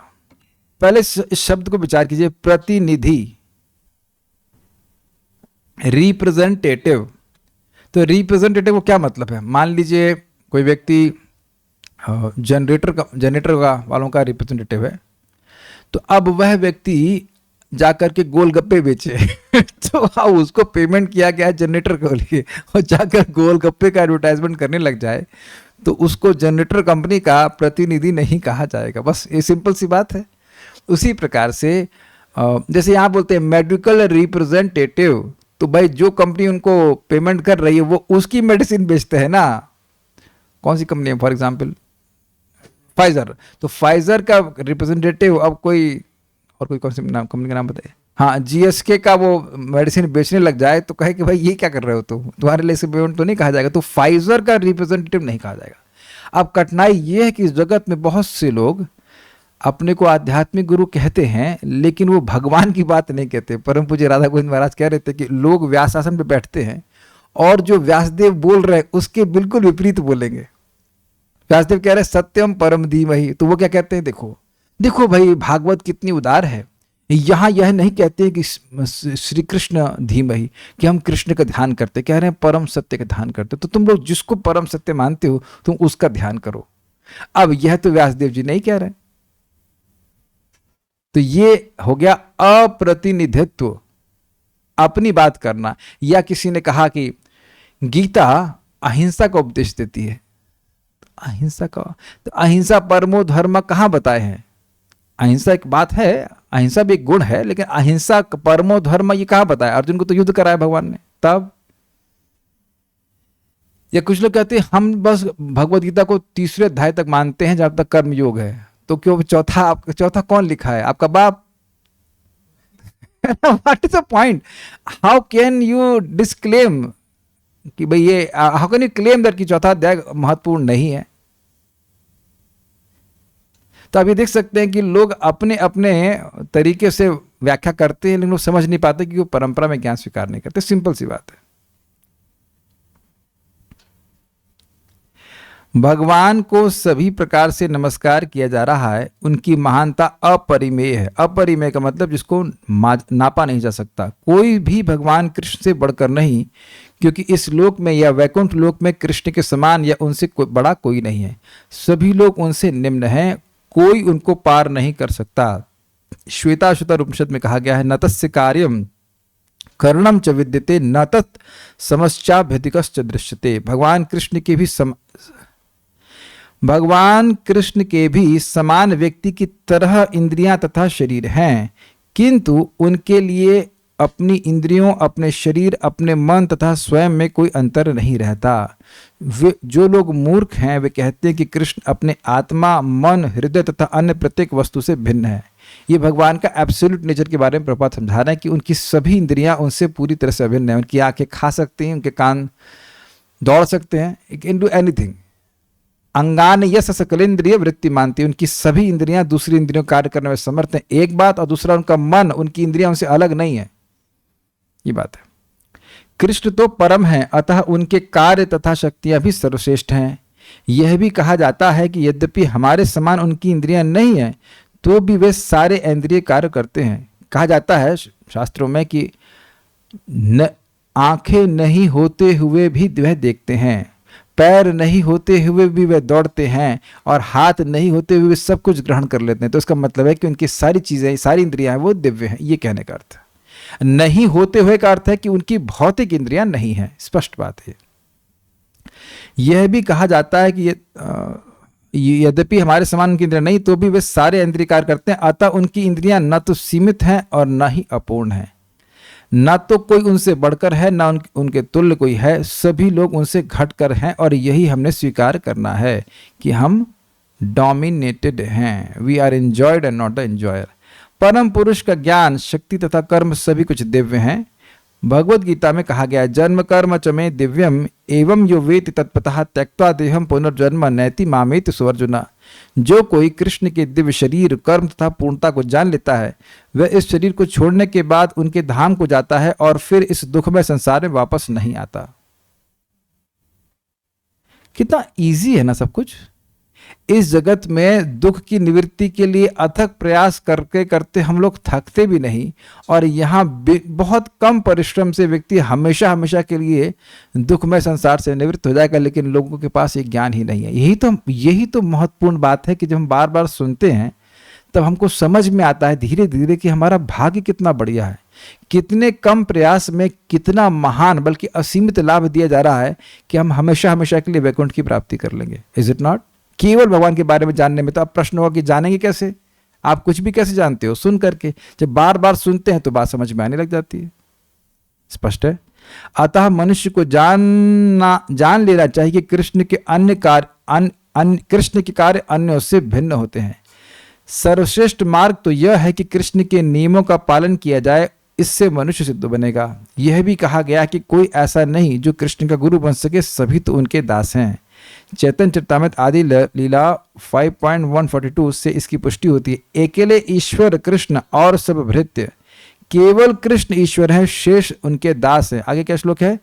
Speaker 1: पहले इस शब्द को विचार कीजिए, प्रतिनिधि, रिप्रेजेंटेटिव। तो रिप्रेजेंटेटिव को क्या मतलब है? मान लीजिए कोई व्यक्ति जनरेटर वालों का रिप्रेजेंटेटिव है, तो अब वह व्यक्ति जाकर के गोलगप्पे बेचे तो उसको पेमेंट किया गया जनरेटर के लिए, और जाकर गोलगप्पे का एडवर्टाइजमेंट करने लग जाए तो उसको जनरेटर कंपनी का प्रतिनिधि नहीं कहा जाएगा। बस ये सिंपल सी बात है। उसी प्रकार से जैसे यहाँ बोलते हैं मेडिकल रिप्रेजेंटेटिव, तो भाई जो कंपनी उनको पेमेंट कर रही है वो उसकी मेडिसिन बेचते हैं ना। कौन सी कंपनी है? For example Pfizer. तो फाइजर का रिप्रेजेंटेटिव अब कोई और कोई कौन सी कंपनी का नाम बताइए, हाँ जीएसके का वो मेडिसिन बेचने लग जाए तो कहे कि भाई ये क्या कर रहे हो, तुम्हारे लिए से पेमेंट तो नहीं कहा जाएगा, तो फाइजर का रिप्रेजेंटेटिव नहीं कहा जाएगा। अब कठिनाई ये है कि इस जगत में बहुत से लोग अपने को आध्यात्मिक गुरु कहते हैं, लेकिन वो भगवान की बात नहीं कहते। परम पूज्य राधा गोविंद महाराज कह रहे थे कि लोग व्यासासन पे बैठते हैं और जो व्यासदेव बोल रहे हैं उसके बिल्कुल विपरीत बोलेंगे। व्यासदेव कह रहे हैं सत्यम परम धीमहि, तो वो क्या कहते हैं, देखो देखो भाई भागवत कितनी उदार है, यहां यह नहीं कहते कि श्री कृष्ण धीमहि कि हम कृष्ण का ध्यान करते, कह रहे हैं परम सत्य का ध्यान करते। तो तुम लोग जिसको परम सत्य मानते हो तुम उसका ध्यान करो। अब यह तो व्यासदेव जी नहीं कह रहे। तो ये हो गया अप्रतिनिधित्व, अपनी बात करना। या किसी ने कहा कि गीता अहिंसा का उपदेश देती है, अहिंसा का, तो अहिंसा परमो धर्म कहां बताए हैं? अहिंसा एक बात है, अहिंसा भी एक गुण है, लेकिन अहिंसा परमो धर्म ये कहां बताया? अर्जुन को तो युद्ध कराया भगवान ने तब। या कुछ लोग कहते हैं हम बस भगवत गीता को तीसरे अध्याय तक मानते हैं जब तक कर्म योग है, तो क्यों चौथा कौन लिखा है? आपका बाप। What is the point? How can you disclaim कि भाई ये, how can you claim that कि चौथा अध्याय महत्वपूर्ण नहीं है? तो आप ये देख सकते हैं कि लोग अपने अपने तरीके से व्याख्या करते हैं, लेकिन वो समझ नहीं पाते कि वो परंपरा में ज्ञान स्वीकार नहीं करते। सिंपल सी बात है। भगवान को सभी प्रकार से नमस्कार किया जा रहा है, उनकी महानता अपरिमेय है। अपरिमेय का मतलब जिसको नापा नहीं जा सकता। कोई भी भगवान कृष्ण से बढ़कर नहीं, क्योंकि इस लोक में या वैकुंठ लोक में कृष्ण के समान या उनसे बड़ा कोई नहीं है। सभी लोग उनसे निम्न हैं, कोई उनको पार नहीं कर सकता। श्वेताश्वतर उपनिषद में कहा गया है न तस्य कार्यम करणम च विद्यते न तत् समश्चाभ्यधिकश्च दृश्यते। भगवान कृष्ण के भी समान व्यक्ति की तरह इंद्रियां तथा शरीर हैं, किंतु उनके लिए अपनी इंद्रियों, अपने शरीर, अपने मन तथा स्वयं में कोई अंतर नहीं रहता। वे जो लोग मूर्ख हैं वे कहते हैं कि कृष्ण अपने आत्मा, मन, हृदय तथा अन्य प्रत्येक वस्तु से भिन्न है। ये भगवान का एब्सोल्यूट नेचर के बारे में प्रभुपाद समझा रहे हैं कि उनकी सभी इंद्रियां उनसे पूरी तरह से अभिन्न है। उनकी आंखें खा सकती हैं, उनके कान दौड़ सकते हैं, इट कैन डू एनीथिंग। अंगान यस सकलेंद्रिय वृत्ति मानती है, उनकी सभी इंद्रियां दूसरी इंद्रियों कार्य करने में समर्थ हैं। एक बात, और दूसरा उनका मन, उनकी इंद्रियां उनसे अलग नहीं है। ये बात है। कृष्ण तो परम है, अतः उनके कार्य तथा शक्तियां भी सर्वश्रेष्ठ हैं। यह भी कहा जाता है कि यद्यपि हमारे समान उनकी इंद्रियां नहीं हैं, तो भी वे सारे इंद्रिय कार्य करते हैं। कहा जाता है शास्त्रों में कि आंखें नहीं होते हुए भी वह देखते हैं, पैर नहीं होते हुए भी वे दौड़ते हैं, और हाथ नहीं होते हुए वे सब कुछ ग्रहण कर लेते हैं। तो इसका मतलब है कि उनकी सारी चीजें, सारी इंद्रियां वो दिव्य हैं। ये कहने का अर्थ है। नहीं होते हुए का अर्थ है कि उनकी भौतिक इंद्रियां नहीं है, स्पष्ट बात है। यह भी कहा जाता है कि यद्यपि हमारे समान उनकी इंद्रियां नहीं, तो भी वे सारे इंद्रिय कार्य करते हैं। अतः उनकी इंद्रियां न तो सीमित हैं और न ही अपूर्ण हैं। न तो कोई उनसे बढ़कर है, न उनके तुल्य कोई है। सभी लोग उनसे घटकर हैं, और यही हमने स्वीकार करना है कि हम डोमिनेटेड हैं। We are enjoyed and not the enjoyer. परम पुरुष का ज्ञान, शक्ति तथा कर्म सभी कुछ दिव्य हैं। भगवत गीता में कहा गया है, जन्म कर्म च मे दिव्यम एवं यो वेति तत्पतः त्यक्त्वा देहम पुनर्जन्म नैति मामेति सुअर्जुना। जो कोई कृष्ण के दिव्य शरीर, कर्म तथा पूर्णता को जान लेता है, वह इस शरीर को छोड़ने के बाद उनके धाम को जाता है और फिर इस दुखमय संसार में वापस नहीं आता। कितना इजी है ना सब कुछ। इस जगत में दुख की निवृत्ति के लिए अथक प्रयास करके करते हम लोग थकते भी नहीं, और यहाँ बहुत कम परिश्रम से व्यक्ति हमेशा हमेशा के लिए दुखमय संसार से निवृत्त हो जाएगा। लेकिन लोगों के पास ये ज्ञान ही नहीं है। यही तो महत्वपूर्ण बात है कि जब हम बार बार सुनते हैं तब हमको समझ में आता है धीरे धीरे कि हमारा भाग्य कितना बढ़िया है, कितने कम प्रयास में कितना महान बल्कि असीमित लाभ दिया जा रहा है कि हम हमेशा हमेशा के लिए वैकुंठ की प्राप्ति कर लेंगे। Is it not? केवल भगवान के बारे में जानने में। तो अब प्रश्न होगा कि जानेंगे कैसे? आप कुछ भी कैसे जानते हो? सुन करके। जब बार बार सुनते हैं तो बात समझ में आने लग जाती है। स्पष्ट है। अतः मनुष्य को जान लेना चाहिए कि कृष्ण के कार्य अन्यों से भिन्न होते हैं। सर्वश्रेष्ठ मार्ग तो यह है कि कृष्ण के नियमों का पालन किया जाए, इससे मनुष्य सिद्ध बनेगा। यह भी कहा गया कि कोई ऐसा नहीं जो कृष्ण का गुरु बन सके, सभी तो उनके दास हैं। चैतन्य चरितामृत आदि लीला 5.142 से इसकी पुष्टि होती है। अकेले ईश्वर कृष्ण और सब भृत्य, केवल कृष्ण ईश्वर है, शेष उनके दास हैं। आगे क्या श्लोक है?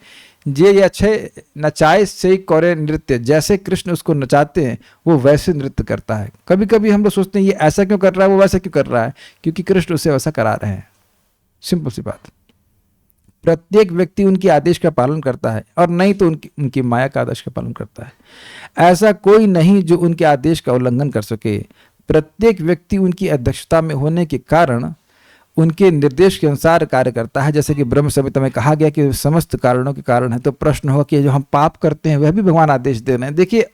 Speaker 1: जे अच्छे नचाए से करे नृत्य, जैसे कृष्ण उसको नचाते हैं वो वैसे नृत्य करता है। कभी कभी हम लोग सोचते हैं ये ऐसा क्यों कर रहा है, वो वैसा क्यों कर रहा है, क्योंकि कृष्ण उसे वैसा करा रहे हैं। सिंपल सी बात। प्रत्येक व्यक्ति उनके आदेश का पालन करता है, और नहीं तो उनकी माया का आदेश का पालन करता है। ऐसा कोई नहीं जो उनके आदेश का उल्लंघन कर सके। प्रत्येक व्यक्ति उनकी अध्यक्षता में होने के कारण उनके निर्देश के अनुसार कार्य करता है। जैसे कि ब्रह्म संहिता में कहा गया कि समस्त कारणों के कारण है। तो प्रश्न होगा कि जो हम पाप करते हैं वह भी भगवान आदेश दे रहे हैं। देखिए,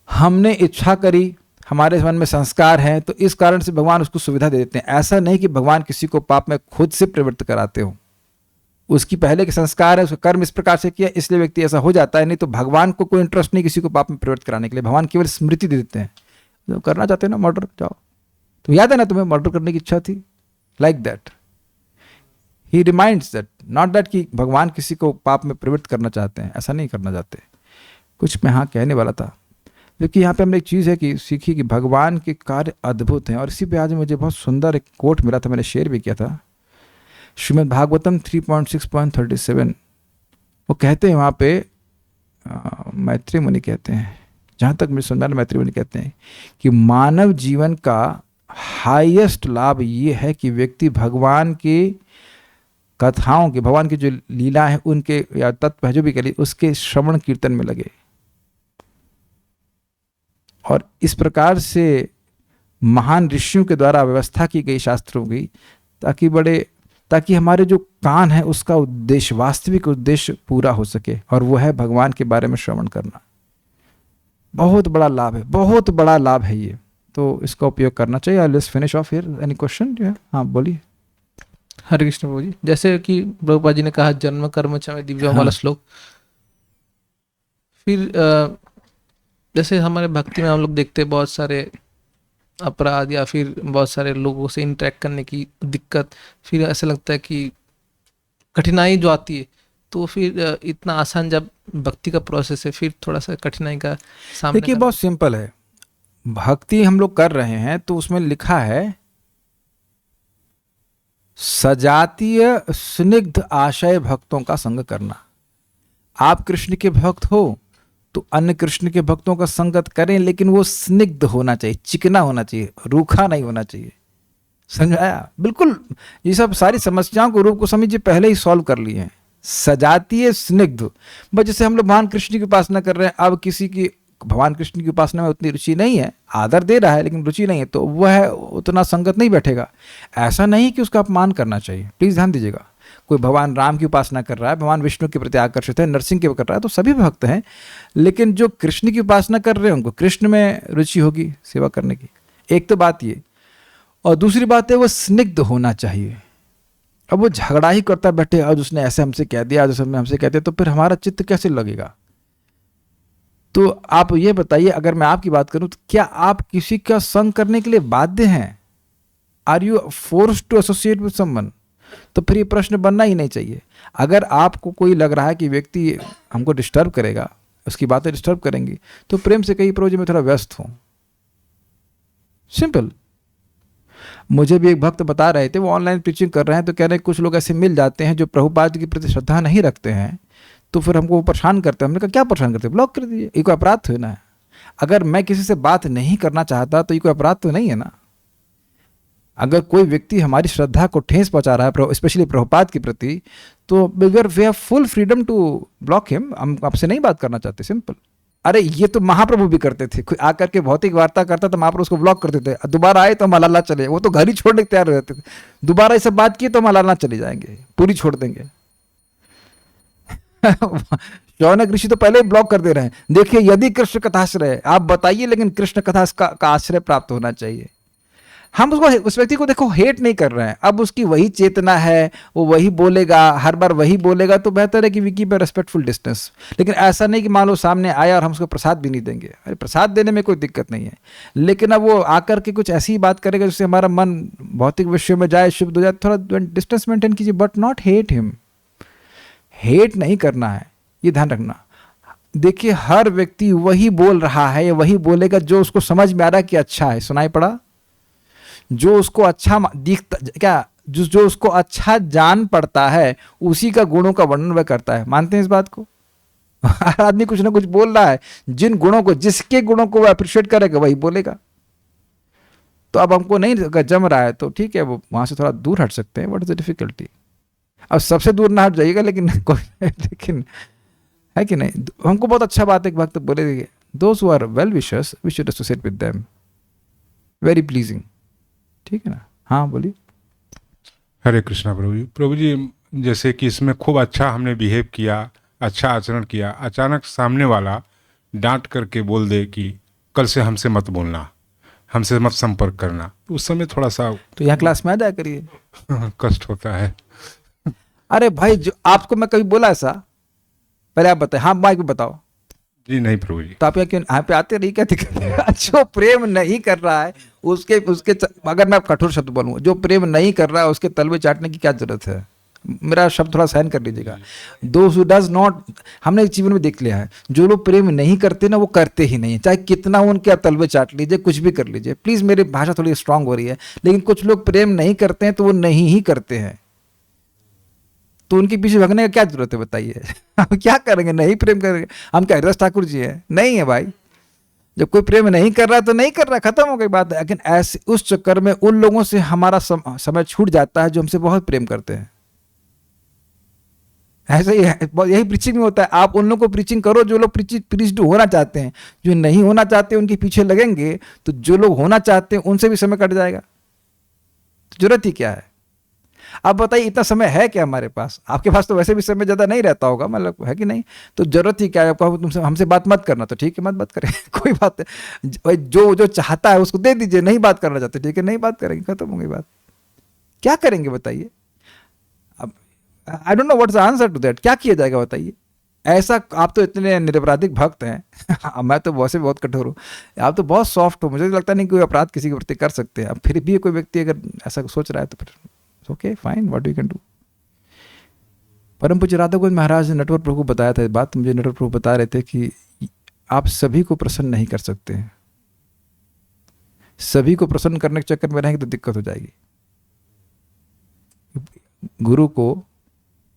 Speaker 1: हमने इच्छा करी, हमारे मन में संस्कार हैं, तो इस कारण से भगवान उसको सुविधा दे देते हैं। ऐसा नहीं कि भगवान किसी को पाप में खुद से प्रवृत्त कराते हो। उसकी पहले के संस्कार है, उसका कर्म इस प्रकार से किया, इसलिए व्यक्ति ऐसा हो जाता है। नहीं तो भगवान को कोई इंटरेस्ट नहीं किसी को पाप में प्रवृत्त कराने के लिए। भगवान केवल स्मृति दे देते हैं। तो करना चाहते हो ना मर्डर, जाओ। तो याद है ना तुम्हें मर्डर करने की इच्छा थी, like that he reminds that, not that कि भगवान किसी को पाप में प्रवृत्त करना चाहते हैं, ऐसा नहीं करना चाहते। कुछ मैं हाँ कहने वाला था, क्योंकि यहाँ पे हमने एक चीज़ है कि सीखी कि भगवान के कार्य अद्भुत हैं। और इसी पे आज मुझे बहुत सुंदर एक कोट मिला था, मैंने शेयर भी किया था। श्रीमद् भागवतम 3.6.37 वो कहते हैं वहाँ पे, मैत्री मुनि कहते हैं, जहाँ तक मुझे सुनना, मैत्री मुनि कहते हैं कि मानव जीवन का हाईएस्ट लाभ ये है कि व्यक्ति भगवान की कथाओं के, भगवान की जो लीला है उनके या तत्व है जो भी कह उसके श्रवण कीर्तन में लगे। और इस प्रकार से महान ऋषियों के द्वारा व्यवस्था की गई शास्त्रों की, ताकि हमारे जो कान है उसका उद्देश्य, वास्तविक उद्देश्य पूरा हो सके, और वो है भगवान के बारे में श्रवण करना। बहुत बड़ा लाभ है, बहुत बड़ा लाभ है ये। तो इसका उपयोग करना चाहिए। Let's finish off here. Any question? हाँ बोलिए।
Speaker 2: हरे कृष्ण प्रभु जी। जैसे कि प्रभुपाद जी ने कहा जन्म कर्म च मे दिव्यम वाला श्लोक, फिर जैसे हमारे भक्ति में हम लोग देखते हैं बहुत सारे अपराध या फिर बहुत सारे लोगों से इंटरेक्ट करने की दिक्कत, फिर ऐसा लगता है कि कठिनाई जो आती है, तो फिर इतना आसान जब भक्ति का प्रोसेस है, फिर थोड़ा सा कठिनाई का सामना।
Speaker 1: देखिए बहुत सिंपल है। भक्ति हम लोग कर रहे हैं तो उसमें लिखा है सजातीय स्निग्ध आशय भक्तों का संग करना। आप कृष्ण के भक्त हो तो अन्य कृष्ण के भक्तों का संगत करें, लेकिन वो स्निग्ध होना चाहिए, चिकना होना चाहिए, रूखा नहीं होना चाहिए। समझाया? बिल्कुल। ये सब सारी समस्याओं को, रूप को समझिए, पहले ही सॉल्व कर लिए हैं। सजातीय स्निग्ध, बस जैसे हम लोग भगवान कृष्ण की उपासना कर रहे हैं, अब किसी की भगवान कृष्ण की उपासना में उतनी रुचि नहीं है, आदर दे रहा है लेकिन रुचि नहीं है, तो वह उतना संगत नहीं बैठेगा। ऐसा नहीं कि उसका अपमान करना चाहिए, प्लीज ध्यान दीजिएगा। कोई भगवान राम की उपासना कर रहा है, भगवान विष्णु के प्रति आकर्षित है, नरसिंह के कर रहा है, तो सभी भक्त हैं। लेकिन जो कृष्ण की उपासना कर रहे हैं उनको कृष्ण में रुचि होगी सेवा करने की। एक तो बात ये, और दूसरी बात है वो स्निग्ध होना चाहिए। अब वो झगड़ा ही करता बैठे, आज उसने ऐसे हमसे कह दिया, आज उसने हमसे कहते, तो फिर हमारा चित्त कैसे लगेगा? तो आप ये बताइए, अगर मैं आपकी बात करूं तो क्या आप किसी का संग करने के लिए बाध्य हैं? Are you forced to associate with someone? तो फिर ये प्रश्न बनना ही नहीं चाहिए। अगर आपको कोई लग रहा है कि व्यक्ति हमको डिस्टर्ब करेगा, उसकी बातें डिस्टर्ब करेंगी, तो प्रेम से कहीं प्रभु जी मैं थोड़ा व्यस्त हूँ, सिंपल। मुझे भी एक भक्त बता रहे थे, वो ऑनलाइन प्रीचिंग कर रहे हैं, तो कह रहे हैं कुछ लोग ऐसे मिल जाते हैं जो प्रभुपाद के प्रति श्रद्धा नहीं रखते हैं, तो फिर हमको वो परेशान करते हैं। हमने कहा क्या परेशान करते हैं, ब्लॉक कर दीजिए, ये कोई अपराध तो ना है। अगर मैं किसी से बात नहीं करना चाहता तो ये कोई अपराध तो नहीं है ना। अगर कोई व्यक्ति हमारी श्रद्धा को ठेस पहुंचा रहा है, स्पेशली प्रभुपाद के प्रति, तो we have full freedom to block him. हम आपसे नहीं बात करना चाहते, सिंपल। अरे ये तो महाप्रभु भी करते थे, कोई आकर के भौतिक वार्ता करता तो महाप्रभु उसको ब्लॉक करते थे, दोबारा आए तो हम अल्लाह चले, वो तो घर ही छोड़ने को तैयार रहते थे। दोबारा ये सब बात की तो हम अल्लाह चले जाएंगे, पूरी छोड़ देंगे। शौनक ऋषि तो पहले ही ब्लॉक कर दे रहे हैं, देखिए यदि कृष्ण कथाश्रय, आप बताइए, लेकिन कृष्ण कथा का आश्रय प्राप्त होना चाहिए। हम उसको, उस व्यक्ति को देखो हेट नहीं कर रहे हैं, अब उसकी वही चेतना है, वो वही बोलेगा, हर बार वही बोलेगा, तो बेहतर है कि we keep a respectful distance. लेकिन ऐसा नहीं कि मान लो सामने आया और हम उसको प्रसाद भी नहीं देंगे। अरे प्रसाद देने में कोई दिक्कत नहीं है, लेकिन अब वो आकर के कुछ ऐसी बात करेगा जिससे हमारा मन भौतिक विषयों में जाए, शुभ हो जाए, थोड़ा डिस्टेंस मेंटेन कीजिए, but not hate him. Hate नहीं करना है, ये ध्यान रखना। देखिए हर व्यक्ति वही बोल रहा है या वही बोलेगा जो उसको समझ में आ रहा है कि अच्छा है, सुनाई पड़ा, जो उसको अच्छा दिखता, क्या जो उसको अच्छा जान पड़ता है, उसी का गुणों का वर्णन वह करता है। मानते हैं इस बात को? हर आदमी कुछ ना कुछ बोल रहा है, जिन गुणों को, जिसके गुणों को वह अप्रिशिएट करेगा वही बोलेगा। तो अब हमको नहीं जम रहा है तो ठीक है, वो वहां से थोड़ा दूर हट सकते हैं, व्हाट इज द डिफिकल्टी? अब सबसे दूर ना हट जाइएगा, लेकिन है कि नहीं? हमको बहुत अच्छा बात एक वक्त बोले, those who are well wishers we should associate with them, very pleasing, ठीक है ना? हाँ बोलिए।
Speaker 3: हरे कृष्णा प्रभु जी। प्रभु जी, जैसे कि इसमें खूब अच्छा हमने बिहेव किया, अच्छा आचरण किया, अचानक सामने वाला डांट करके बोल दे कि कल से हमसे मत बोलना, हमसे मत संपर्क करना, तो उस समय थोड़ा सा
Speaker 1: तो यहाँ क्लास में आ जाया करिए।
Speaker 3: कष्ट होता है।
Speaker 1: अरे भाई, जो आपको मैं कभी बोला ऐसा? पहले आप बताए। हाँ माइक में बताओ।
Speaker 3: जी नहीं प्रभु जी।
Speaker 1: तो आप क्यों यहाँ पे आते रही, क्या दिक्कत है? जो प्रेम नहीं कर रहा है उसके अगर मैं कठोर शब्द बोलूँ, जो प्रेम नहीं कर रहा है उसके तलवे चाटने की क्या जरूरत है? मेरा शब्द थोड़ा सहन कर लीजिएगा। दोज हु डज नॉट, हमने एक जीवन में देख लिया है, जो लोग प्रेम नहीं करते ना वो करते ही नहीं है, चाहे कितना उनके आप तलवे चाट लीजिए, कुछ भी कर लीजिए। प्लीज मेरी भाषा थोड़ी स्ट्रांग हो रही है, लेकिन कुछ लोग प्रेम नहीं करते हैं तो वो नहीं ही करते हैं, तो उनके पीछे भागने का क्या जरूरत है बताइए? हम क्या करेंगे? नहीं प्रेम करेंगे? हम क्या हरिदास ठाकुर जी है? नहीं है भाई। जब कोई प्रेम नहीं कर रहा तो नहीं कर रहा, खत्म हो गई बात। लेकिन ऐसे उस चक्कर में उन लोगों से हमारा समय छूट जाता है जो हमसे बहुत प्रेम करते हैं। ऐसा ही है, यही प्रीचिंग में होता है। आप उन लोगों को प्रीचिंग करो जो लोग प्रीच्ड होना चाहते हैं, जो नहीं होना चाहते उनके पीछे लगेंगे तो जो लोग होना चाहते हैं उनसे भी समय कट जाएगा। तो जरूरत ही क्या है? अब बताइए, इतना समय है क्या हमारे पास? आपके पास तो वैसे भी समय ज़्यादा नहीं रहता होगा, मतलब है कि नहीं? तो जरूरत ही क्या है? आपको तुमसे हमसे बात मत करना तो ठीक है, मत बात करें कोई बात है। जो चाहता है उसको दे दीजिए, नहीं बात करना चाहते ठीक है, नहीं बात करेंगे, खत्म हो गई बात। क्या करेंगे बताइए? अब I don't know what's the answer to that. क्या किया जाएगा बताइए? ऐसा, आप तो इतने निरपराधिक भक्त हैं मैं तो वैसे बहुत कठोर हूँ, आप तो बहुत सॉफ्ट हो। मुझे लगता नहीं कोई अपराध किसी के प्रति कर सकते हैं। अब फिर भी कोई व्यक्ति अगर ऐसा सोच रहा है तो फिर okay fine, what we can do. परम पूज्य राधा गोविंद महाराज ने नटवर प्रभु को बताया था बात, मुझे नटवर प्रभु बता रहे थे कि आप सभी को प्रसन्न नहीं कर सकते हैं, सभी को प्रसन्न करने के चक्कर में रहेंगे तो दिक्कत हो जाएगी। गुरु को,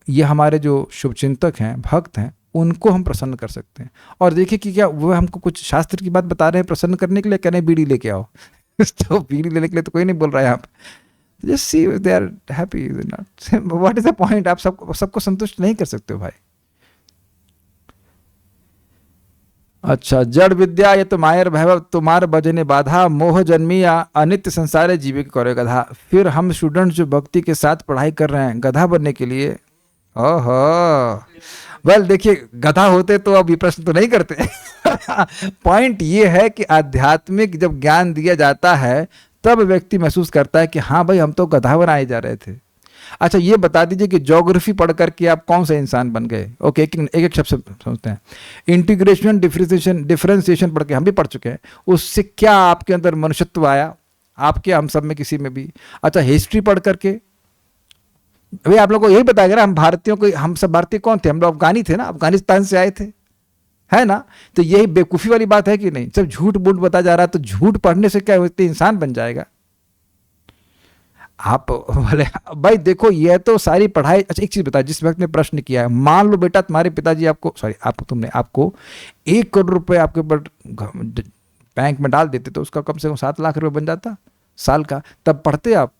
Speaker 1: ये हमारे जो शुभचिंतक हैं, भक्त हैं, उनको हम प्रसन्न कर सकते हैं। और देखिए कि क्या वो हमको कुछ शास्त्र की बात बता रहे हैं प्रसन्न करने के लिए, कहने बीड़ी लेके आओ तो बीड़ी लेने के लिए तो कोई नहीं बोल रहा है यहाँ पे। Just see if they are happy or not. What is the point? आप सबको संतुष्ट नहीं कर सकते हो भाई। अच्छा, जड़ विद्या ये तो मायर भैभव तुम्हार भजने बाधा, मोह जन्मिया अनित्य संसारे जीवे के करे गधा। फिर हम स्टूडेंट जो भक्ति के साथ पढ़ाई कर रहे हैं गधा बनने के लिए, ओहो वेल देखिए, गधा होते तो अब ये प्रश्न तो नहीं करते पॉइंट ये है कि आध्यात्मिक जब ज्ञान दिया जाता है तब व्यक्ति महसूस करता है कि हाँ भाई हम तो गधा बनाए जा रहे थे। अच्छा ये बता दीजिए कि ज्योग्राफी पढ़ करके आप कौन सा इंसान बन गए? ओके, एक शब्द समझते हैं। इंटीग्रेशन डिफरेंशिएशन पढ़ के हम भी पढ़ चुके हैं, उससे क्या आपके अंदर मनुष्यत्व आया? आपके, हम सब में, किसी में भी। अच्छा, हिस्ट्री पढ़ करके अभी आप लोगों को यही बताया ना, हम भारतीयों को, हम सब भारतीय कौन थे? हम लोग अफगानी थे ना, अफगानिस्तान से आए थे, है ना? तो यही बेवकूफ़ी वाली बात है कि नहीं? सब झूठ बूठ बता जा रहा है, तो झूठ पढ़ने से क्या होता है? इंसान बन जाएगा आप बोले भाई देखो ये तो सारी पढ़ाई। अच्छा एक चीज बता, जिस वक्त ने प्रश्न किया है, मान लो बेटा तुम्हारे पिताजी आपको, सॉरी आप, तुमने, आपको 1 करोड़ रुपए आपके ऊपर बैंक में डाल देते तो उसका कम से कम 7 लाख रुपए बन जाता साल का, तब पढ़ते आप।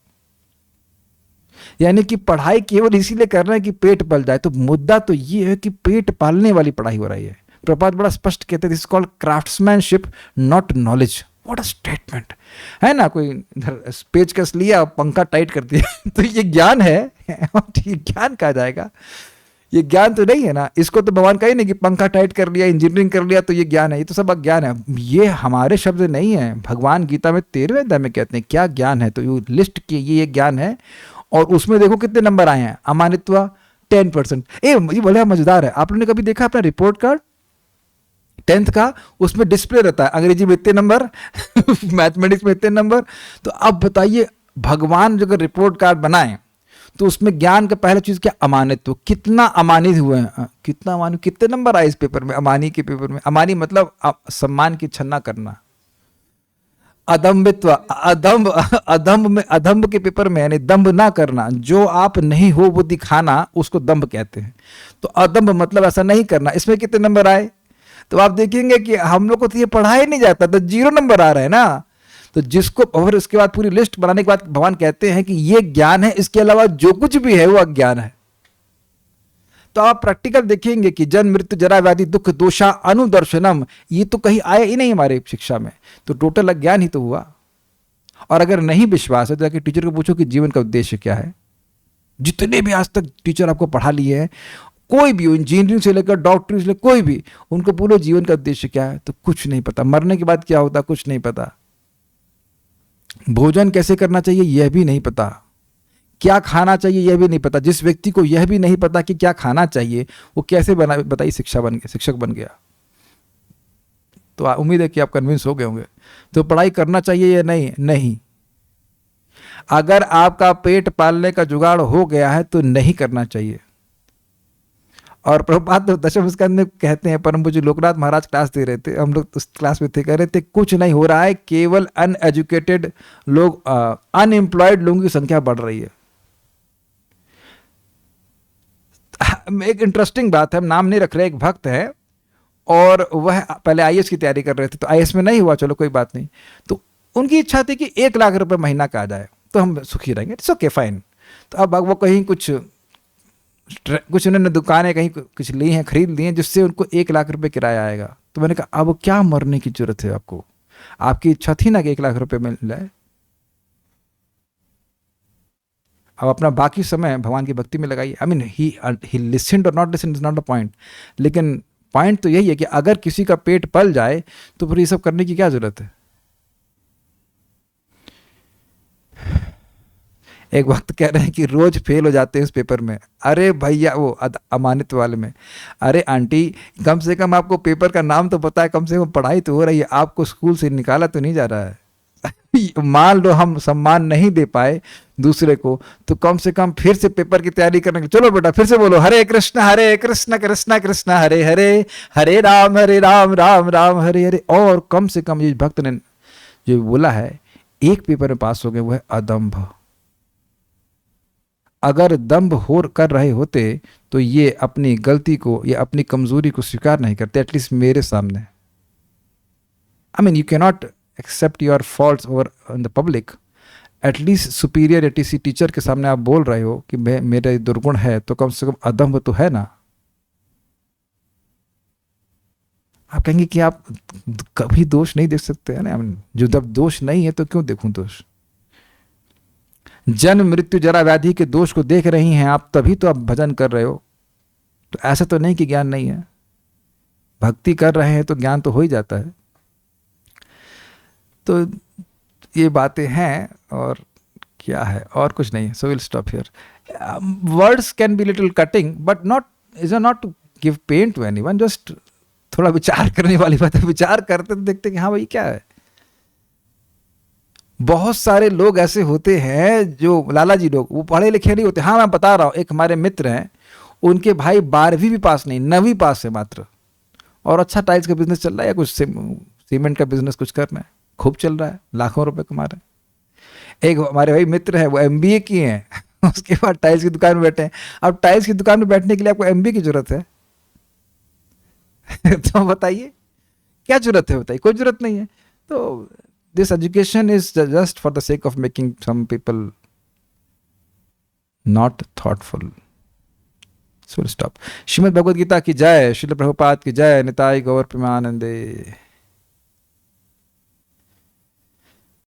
Speaker 1: यानी कि पढ़ाई केवल इसीलिए कर रहे हैं कि पेट पल जाए। तो मुद्दा तो ये है कि पेट पालने वाली पढ़ाई हो रही है। प्रपात बड़ा स्पष्ट कहते हैं, this is called craftsmanship not knowledge. What a statement है ना। कोई इधर पेचकस लिया, पंखा टाइट कर दिया तो ये ज्ञान है? ये ज्ञान कहा जाएगा? ये ज्ञान तो नहीं है ना। इसको तो भगवान कहे नहीं कि पंखा टाइट कर लिया, इंजीनियरिंग कर लिया तो ये ज्ञान है। ये तो सब अज्ञान है। ये हमारे शब्द नहीं है, भगवान गीता में 13वें अध्याय में कहते हैं क्या ज्ञान है। तो ये लिस्ट की ये ज्ञान है, और उसमें देखो कितने नंबर आए हैं। अमानित्व 10%। ये बड़ा मजेदार है। आप लोगों ने कभी देखा अपना रिपोर्ट कार्ड 10th का? उसमें डिस्प्ले रहता है अंग्रेजी में इतने नंबर मैथमेटिक्स में इतने नंबर। तो अब बताइए, भगवान जो अगर रिपोर्ट कार्ड बनाए तो उसमें ज्ञान का पहला चीज क्या? अमानित्व। कितना अमानित हुए हैं, कितना अमानित, कितने नंबर आए इस पेपर में, अमानी के पेपर में। अमानी मतलब सम्मान की छलना करना। अदम्भित्व, अदम्भ, अदम्भ में, अदम्भ के पेपर में यानी दम्भ ना करना, जो आप नहीं हो वो दिखाना, उसको दम्भ कहते हैं। तो अदम्भ मतलब ऐसा नहीं करना। इसमें कितने नंबर आए? तो आप देखेंगे कि हम लोग को तो ये पढ़ाया नहीं जाता, तो 0 नंबर आ रहा है ना। तो जिसको, और उसके बाद पूरी लिस्ट बनाने के बाद भगवान कहते हैं कि ये ज्ञान है, इसके अलावा जो कुछ भी है वो अज्ञान है। तो आप प्रैक्टिकल देखेंगे कि जन्म मृत्यु जरा व्याधि दुख दोषा अनुदर्शनम, ये तो कहीं आया ही नहीं हमारे शिक्षा में। तो टोटल अज्ञान ही तो हुआ। और अगर नहीं विश्वास है तो जाके टीचर को पूछो कि जीवन का उद्देश्य क्या है। जितने भी आज तक टीचर आपको पढ़ा लिए हैं, कोई भी हो, इंजीनियरिंग से लेकर डॉक्टरी से लेकर कोई भी, उनको पूरे जीवन का उद्देश्य क्या है तो कुछ नहीं पता। मरने के बाद क्या होता कुछ नहीं पता। भोजन कैसे करना चाहिए यह भी नहीं पता। क्या खाना चाहिए यह भी नहीं पता। जिस व्यक्ति को यह भी नहीं पता कि क्या खाना चाहिए, वो कैसे बना, बताइए, शिक्षक बन गया। तो उम्मीद है कि आप कन्विंस हो गए होंगे। तो पढ़ाई करना चाहिए या नहीं? नहीं। अगर आपका पेट पालने का जुगाड़ हो गया है तो नहीं करना चाहिए। और प्रभुपाद तो दशम स्कंद में कहते हैं, परम पूज्य लोकनाथ महाराज क्लास दे रहे थे, हम लोग उस क्लास में थे, कह रहे थे कुछ नहीं हो रहा है, केवल अनएजुकेटेड लोग, अनएम्प्लॉयड लोगों की संख्या बढ़ रही है। एक इंटरेस्टिंग बात है, हम नाम नहीं रख रहे, एक भक्त है और वह पहले आईएएस की तैयारी कर रहे थे, तो आईएएस में नहीं हुआ, चलो कोई बात नहीं। तो उनकी इच्छा थी कि 1 लाख रुपए महीना का आ जाए तो हम सुखी रहेंगे। It's okay fine. तो अब वो कहीं कुछ उन्होंने दुकानें कहीं कुछ ली हैं, खरीद ली हैं, जिससे उनको 1 लाख रुपए किराया आएगा। तो मैंने कहा अब क्या मरने की जरूरत है आपको? आपकी इच्छा थी ना कि 1 लाख रुपए मिल जाए। अब अपना बाकी समय भगवान की भक्ति में लगाइए। आई मीन ही लिसन्ड और not listened is not a point, लेकिन पॉइंट तो यही है कि अगर किसी का पेट पल जाए तो फिर ये सब करने की क्या जरूरत है? एक वक्त कह रहे हैं कि रोज फेल हो जाते हैं इस पेपर में। अरे भैया, वो अमानित वाले में, अरे आंटी कम से कम आपको पेपर का नाम तो पता है, कम से कम पढ़ाई तो हो रही है, आपको स्कूल से निकाला तो नहीं जा रहा है। मान लो हम सम्मान नहीं दे पाए दूसरे को, तो कम से कम फिर से पेपर की तैयारी करने के, चलो बेटा फिर से बोलो हरे कृष्ण कृष्ण कृष्ण हरे हरे, हरे राम राम राम हरे हरे। और कम से कम ये भक्त ने जो बोला है, एक पेपर में पास हो गए, वो है अदम्भ। अगर दम्भ हो कर रहे होते तो ये अपनी गलती को या अपनी कमजोरी को स्वीकार नहीं करते, एटलीस्ट मेरे सामने। I mean you can not accept your faults over in the public, at least superiority see teacher के सामने आप बोल रहे हो कि मेरे दुर्गुण है, तो कम से कम अदम्भ तो है ना। आप कहेंगे कि आप कभी दोष नहीं देख सकते हैं ना। I mean, जो जब दोष नहीं है तो क्यों देखूं दोष? जन्म मृत्यु जरा व्याधि के दोष को देख रही हैं आप, तभी तो आप भजन कर रहे हो। तो ऐसा तो नहीं कि ज्ञान नहीं है। भक्ति कर रहे हैं तो ज्ञान तो हो ही जाता है। तो ये बातें हैं और क्या है, और कुछ नहीं है। So will stop here. Words can be little cutting but not is not to give pain to anyone, just थोड़ा विचार करने वाली बात है। विचार करते तो देखते कि हाँ भाई क्या है। बहुत सारे लोग ऐसे होते हैं जो लाला जी लोग, वो पढ़े लिखे नहीं होते। हाँ मैं बता रहा हूँ, एक हमारे मित्र हैं, उनके भाई 12वीं भी पास नहीं, 9वीं पास है मात्र, और अच्छा टाइल्स का बिजनेस चल रहा है या कुछ सीमेंट का बिजनेस कुछ करना है, खूब चल रहा है, लाखों रुपए कमा रहे हैं। एक हमारे भाई मित्र है, वो एमबीए किए हैं उसके बाद टाइल्स की दुकान में बैठे हैं। अब टाइल्स की दुकान में बैठने के लिए आपको एमबीए की जरूरत है तो बताइए क्या जरूरत है, बताइए, कोई जरूरत नहीं है। तो this education is just for the sake of making some people not thoughtful. So stop. Shrimad Bhagavad Gita की जय, श्रील प्रभुपाद की जय, निताई गौर प्रेमानंदे।